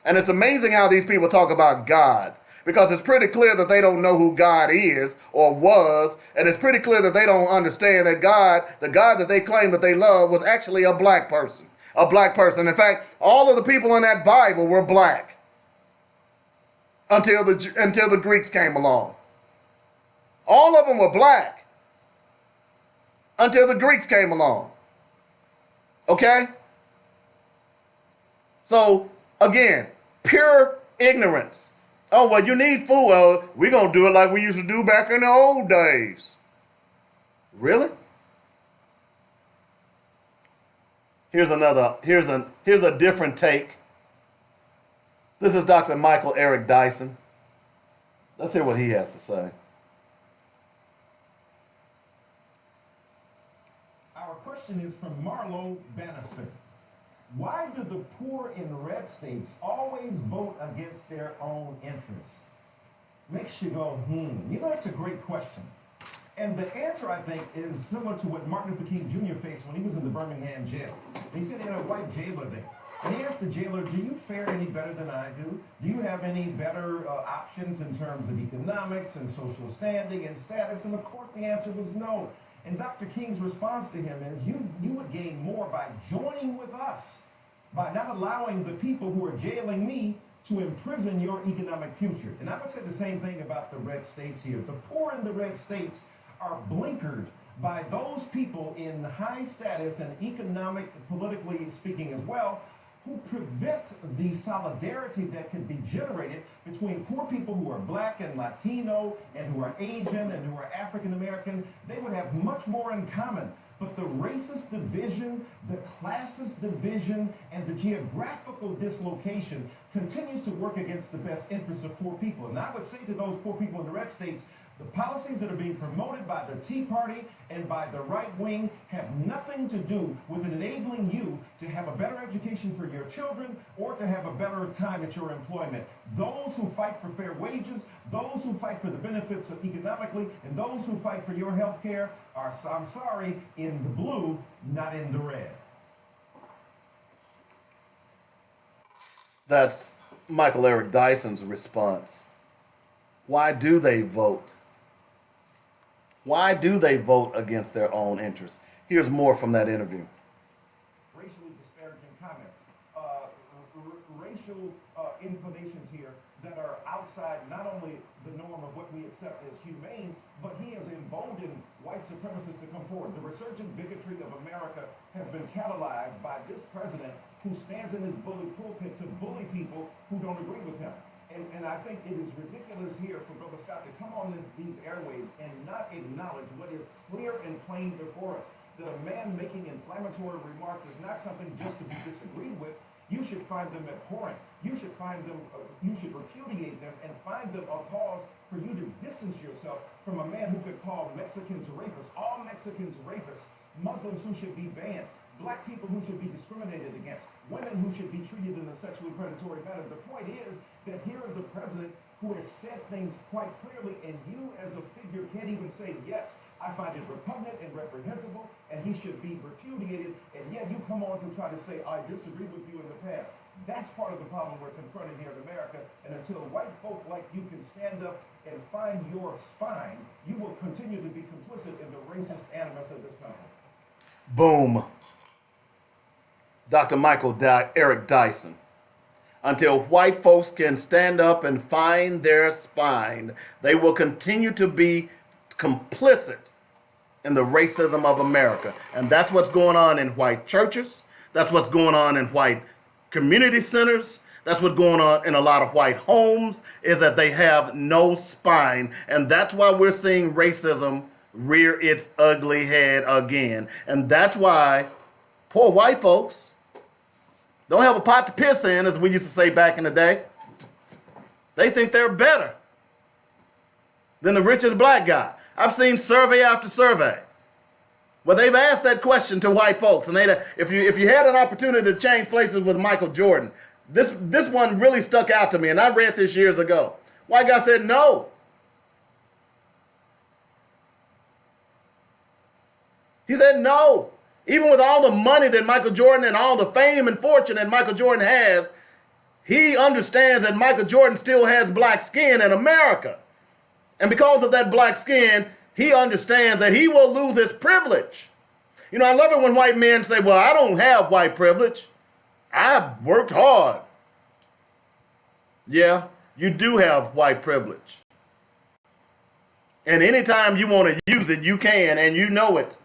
And it's amazing how these people talk about God, because it's pretty clear that they don't know who God is or was, and it's pretty clear that they don't understand that God, the God that they claim that they love, was actually a black person. A black person. In fact, all of the people in that Bible were black until the Greeks came along. All of them were black until the Greeks came along. Okay? So, again, pure ignorance. Oh, well, you need food. Well, we're going to do it like we used to do back in the old days. Really? Here's a different take. This is Dr. Michael Eric Dyson. Let's hear what he has to say. Our question is from Marlo Bannister. Why do the poor in red states always vote against their own interests? Makes you go, You know, that's a great question. And the answer, I think, is similar to what Martin Luther King Jr. faced when he was in the Birmingham jail. He said he had a white jailer there. And he asked the jailer, do you fare any better than I do? Do you have any better options in terms of economics and social standing and status? And of course the answer was no. And Dr. King's response to him is, you would gain more by joining with us, by not allowing the people who are jailing me to imprison your economic future. And I would say the same thing about the red states here. The poor in the red states are blinkered by those people in high status and economic, politically speaking as well, who prevent the solidarity that can be generated between poor people who are black and Latino and who are Asian and who are African American. They would have much more in common. But the racist division, the classist division, and the geographical dislocation continues to work against the best interests of poor people. And I would say to those poor people in the red states, the policies that are being promoted by the Tea Party and by the right wing have nothing to do with enabling you to have a better education for your children or to have a better time at your employment. Those who fight for fair wages, those who fight for the benefits of economically, and those who fight for your health care are, I'm sorry, in the blue, not in the red. That's Michael Eric Dyson's response. Why do they vote? Why do they vote against their own interests? Here's more from that interview. Racially disparaging comments. Racial inclinations here that are outside not only the norm of what we accept as humane, but he has emboldened white supremacists to come forward. The resurgent bigotry of America has been catalyzed by this president who stands in his bully pulpit to bully people who don't agree with him. And I think it is ridiculous here for Brother Scott to come on these airwaves and not acknowledge what is clear and plain before us. That a man making inflammatory remarks is not something just to be disagreed with. You should find them abhorrent. You should find them, you should repudiate them and find them a cause for you to distance yourself from a man who could call Mexicans rapists, all Mexicans rapists, Muslims who should be banned, black people who should be discriminated against, women who should be treated in a sexually predatory manner. The point is that here is a president who has said things quite clearly, and you as a figure can't even say, yes, I find it repugnant and reprehensible, and he should be repudiated, and yet you come on to try to say, I disagree with you in the past. That's part of the problem we're confronting here in America, and until white folk like you can stand up and find your spine, you will continue to be complicit in the racist animus of this country. Boom. Dr. Michael Eric Dyson. Until white folks can stand up and find their spine, they will continue to be complicit in the racism of America. And that's what's going on in white churches. That's what's going on in white community centers. That's what's going on in a lot of white homes, is that they have no spine. And that's why we're seeing racism rear its ugly head again. And that's why poor white folks don't have a pot to piss in, as we used to say back in the day. They think they're better than the richest black guy. I've seen survey after survey where they've asked that question to white folks. And if you had an opportunity to change places with Michael Jordan, this one really stuck out to me, and I read this years ago. White guy said no. He said no. Even with all the money that Michael Jordan and all the fame and fortune that Michael Jordan has, he understands that Michael Jordan still has black skin in America. And because of that black skin, he understands that he will lose his privilege. You know, I love it when white men say, well, I don't have white privilege. I've worked hard. Yeah, you do have white privilege. And anytime you want to use it, you can, and you know it.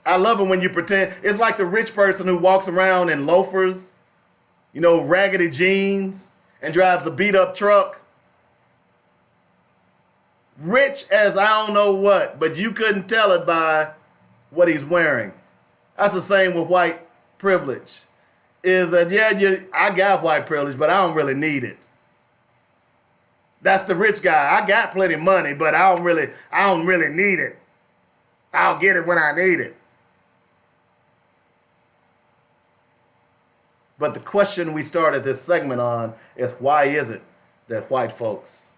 I love it when you pretend. It's like the rich person who walks around in loafers, you know, raggedy jeans, and drives a beat up truck. Rich as I don't know what, but you couldn't tell it by what he's wearing. That's the same with white privilege. Is that, yeah, I got white privilege, but I don't really need it. That's the rich guy. I got plenty of money, but I don't really need it. I'll get it when I need it. But the question we started this segment on is, why is it that white folks,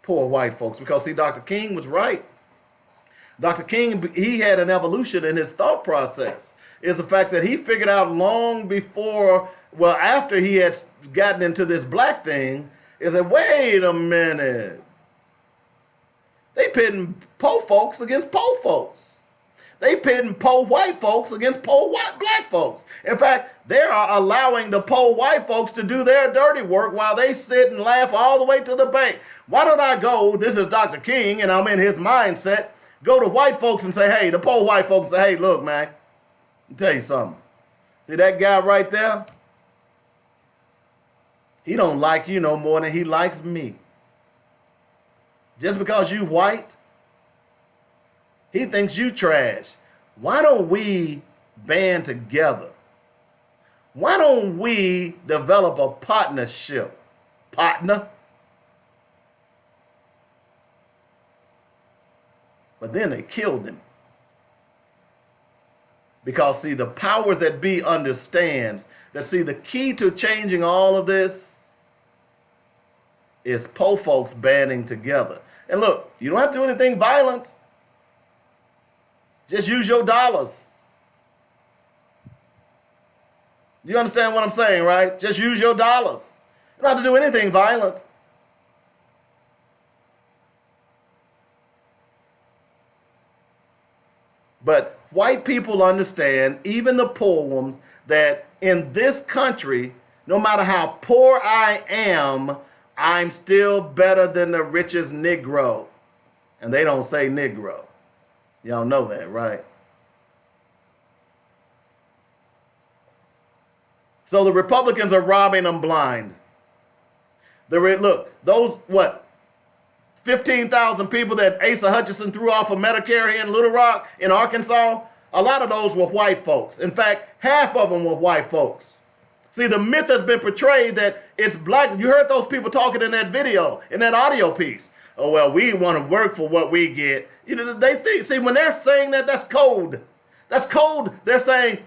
poor white folks, because see, Dr. King was right. Dr. King, he had an evolution in his thought process. Is the fact that he figured out long before, well, after he had gotten into this black thing, is that, wait a minute. They pitting poor folks against poor folks. They pitting poor white folks against poor white black folks. In fact, they are allowing the poor white folks to do their dirty work while they sit and laugh all the way to the bank. Why don't I go, this is Dr. King, and I'm in his mindset, go to white folks and say, hey, the poor white folks say, hey, look, man, I'll tell you something. See that guy right there? He don't like you no more than he likes me. Just because you white, he thinks you trash. Why don't we band together? Why don't we develop a partnership? Partner? But then they killed him. Because, see, the powers that be understands that, see, the key to changing all of this is po folks banding together. And look, you don't have to do anything violent. Just use your dollars. You understand what I'm saying, right? Just use your dollars. You don't have to do anything violent. But white people understand, even the poor ones, that in this country, no matter how poor I am, I'm still better than the richest Negro. And they don't say Negro. Y'all know that, right? So the Republicans are robbing them blind. Look, those, 15,000 people that Asa Hutchinson threw off of Medicare here in Little Rock, in Arkansas, a lot of those were white folks. In fact, half of them were white folks. See, the myth has been portrayed that it's black. You heard those people talking in that video, in that audio piece. Oh, well, we want to work for what we get. You know, they think, see, when they're saying that, that's code. That's code. They're saying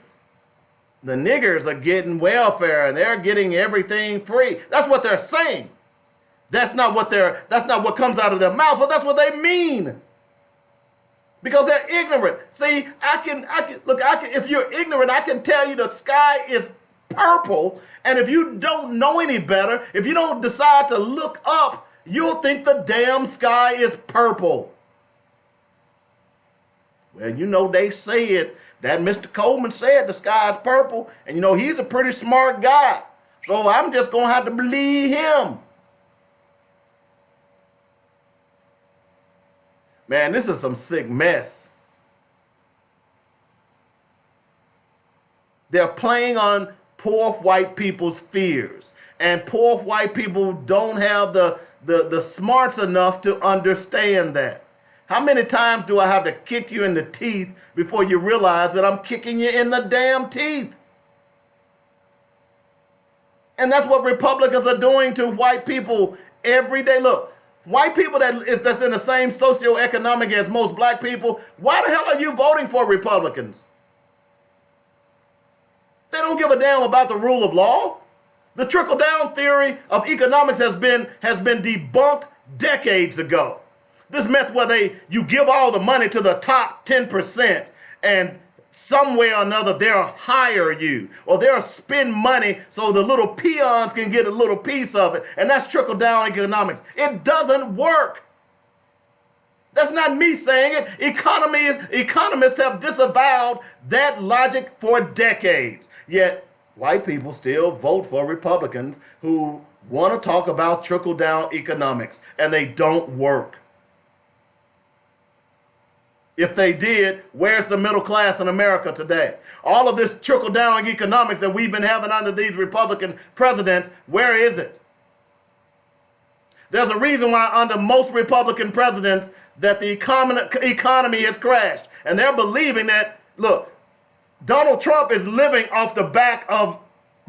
the niggers are getting welfare and they're getting everything free. That's what they're saying. That's not what comes out of their mouth, but that's what they mean. Because they're ignorant. See, if you're ignorant, I can tell you the sky is purple, and if you don't know any better, if you don't decide to look up, you'll think the damn sky is purple. Well, you know, they say it. That Mr. Coleman said the sky is purple, and you know, he's a pretty smart guy. So I'm just going to have to believe him. Man, this is some sick mess. They're playing on poor white people's fears. And poor white people don't have the smarts enough to understand that. How many times do I have to kick you in the teeth before you realize that I'm kicking you in the damn teeth? And that's what Republicans are doing to white people every day. Look, white people that's in the same socioeconomic as most black people, why the hell are you voting for Republicans? They don't give a damn about the rule of law. The trickle-down theory of economics has been debunked decades ago. This method where you give all the money to the top 10% and some way or another they'll hire you or they'll spend money so the little peons can get a little piece of it. And that's trickle-down economics. It doesn't work. That's not me saying it. Economists have disavowed that logic for decades. Yet white people still vote for Republicans who want to talk about trickle-down economics, and they don't work. If they did, where's the middle class in America today? All of this trickle-down economics that we've been having under these Republican presidents, where is it? There's a reason why under most Republican presidents that the economy has crashed. And they're believing that, look, Donald Trump is living off the back of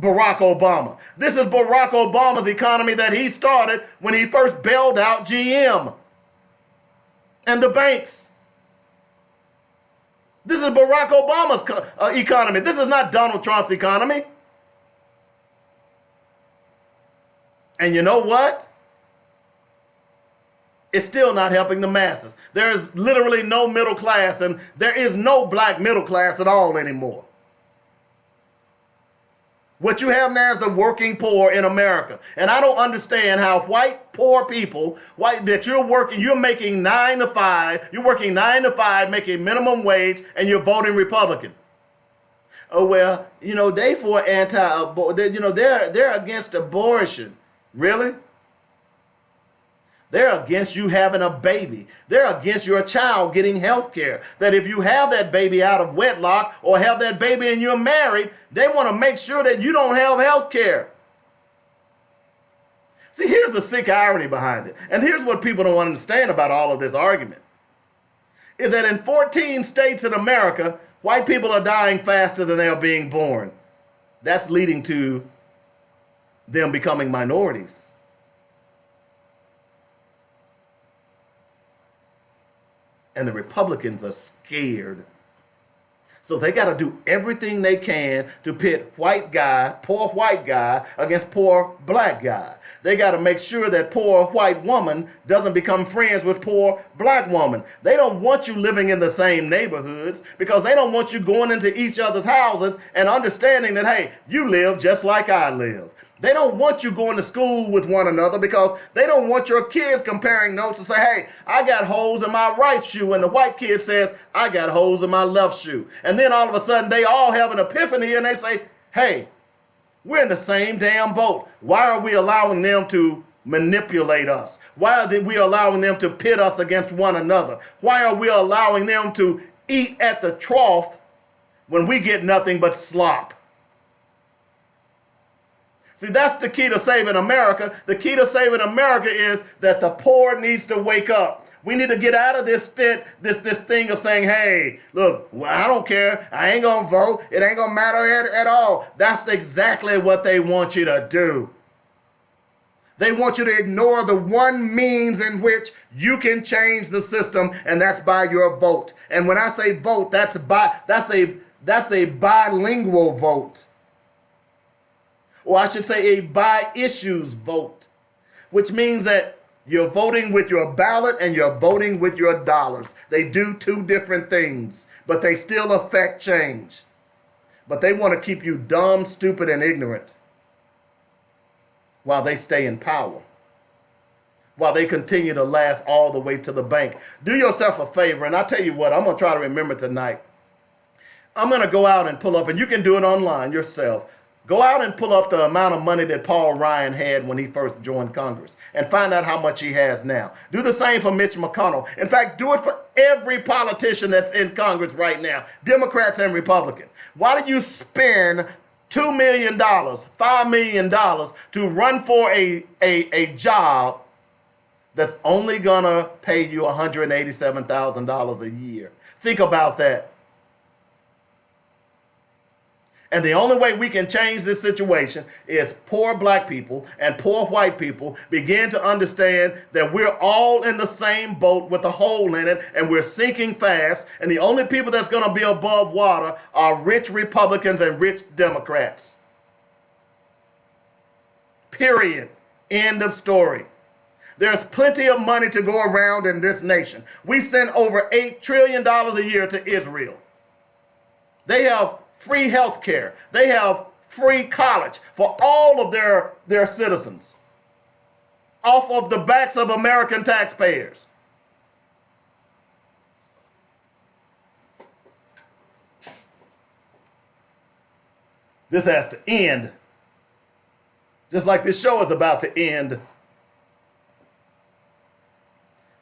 Barack Obama. This is Barack Obama's economy that he started when he first bailed out GM and the banks. This is Barack Obama's economy. This is not Donald Trump's economy. And you know what? It's still not helping the masses. There is literally no middle class, and there is no black middle class at all anymore. What you have now is the working poor in America. And I don't understand how white poor people, that you're making 9 to 5, you're working 9 to 5, making minimum wage, and you're voting Republican. Oh, well, they for they're against abortion. Really? They're against you having a baby. They're against your child getting health care. That if you have that baby out of wedlock or have that baby and you're married, they want to make sure that you don't have health care. See, here's the sick irony behind it. And here's what people don't understand about all of this argument. Is that in 14 states in America, white people are dying faster than they are being born. That's leading to them becoming minorities. And the Republicans are scared. So they got to do everything they can to pit poor white guy against poor black guy. They got to make sure that poor white woman doesn't become friends with poor black woman. They don't want you living in the same neighborhoods because they don't want you going into each other's houses and understanding that, hey, you live just like I live. They don't want you going to school with one another because they don't want your kids comparing notes and say, hey, I got holes in my right shoe. And the white kid says, I got holes in my left shoe. And then all of a sudden they all have an epiphany and they say, hey, we're in the same damn boat. Why are we allowing them to manipulate us? Why are we allowing them to pit us against one another? Why are we allowing them to eat at the trough when we get nothing but slop? See, that's the key to saving America. The key to saving America is that the poor needs to wake up. We need to get out of this thing of saying, hey, look, I don't care. I ain't going to vote. It ain't going to matter at all. That's exactly what they want you to do. They want you to ignore the one means in which you can change the system, and that's by your vote. And when I say vote, that's a bilingual vote. Or I should say a by issues vote, which means that you're voting with your ballot and you're voting with your dollars. They do two different things, but they still affect change. But they want to keep you dumb, stupid, and ignorant while they stay in power, while they continue to laugh all the way to the bank. Do yourself a favor, and I'll tell you what, I'm going to try to remember tonight. I'm going to go out and pull up, and you can do it online yourself. Go out and pull up the amount of money that Paul Ryan had when he first joined Congress and find out how much he has now. Do the same for Mitch McConnell. In fact, do it for every politician that's in Congress right now, Democrats and Republicans. Why do you spend $2 million, $5 million to run for a job that's only gonna pay you $187,000 a year? Think about that. And the only way we can change this situation is poor black people and poor white people begin to understand that we're all in the same boat with a hole in it and we're sinking fast. And the only people that's going to be above water are rich Republicans and rich Democrats. Period. End of story. There's plenty of money to go around in this nation. We send over $8 trillion a year to Israel. They have free health care. They have free college for all of their citizens off of the backs of American taxpayers. This has to end. Just like this show is about to end.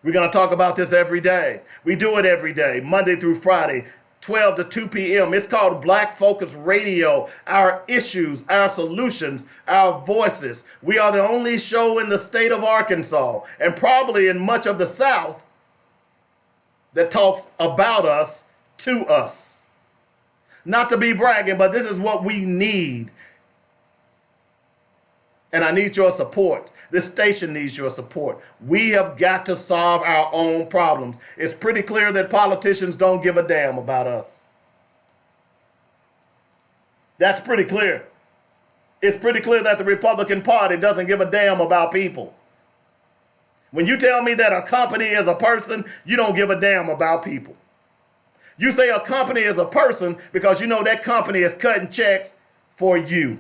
We're going to talk about this every day. We do it every day, Monday through Friday, 12 to 2 p.m. It's called Black Focus Radio. Our issues, our solutions, our voices. We are the only show in the state of Arkansas and probably in much of the South that talks about us to us. Not to be bragging, but this is what we need. And I need your support. This station needs your support. We have got to solve our own problems. It's pretty clear that politicians don't give a damn about us. That's pretty clear. It's pretty clear that the Republican Party doesn't give a damn about people. When you tell me that a company is a person, you don't give a damn about people. You say a company is a person because you know that company is cutting checks for you.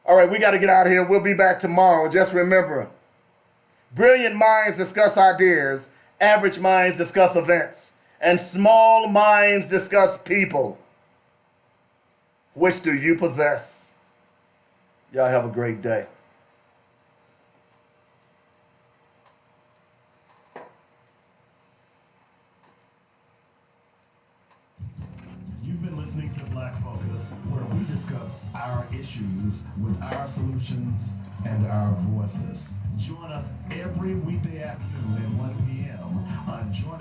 All right, we got to get out of here. We'll be back tomorrow. Just remember, brilliant minds discuss ideas, average minds discuss events, and small minds discuss people. Which do you possess? Y'all have a great day. You've been listening to Black Focus, where we discuss our issues with our solutions and our voices. Join us every weekday afternoon at 1 p.m. on Join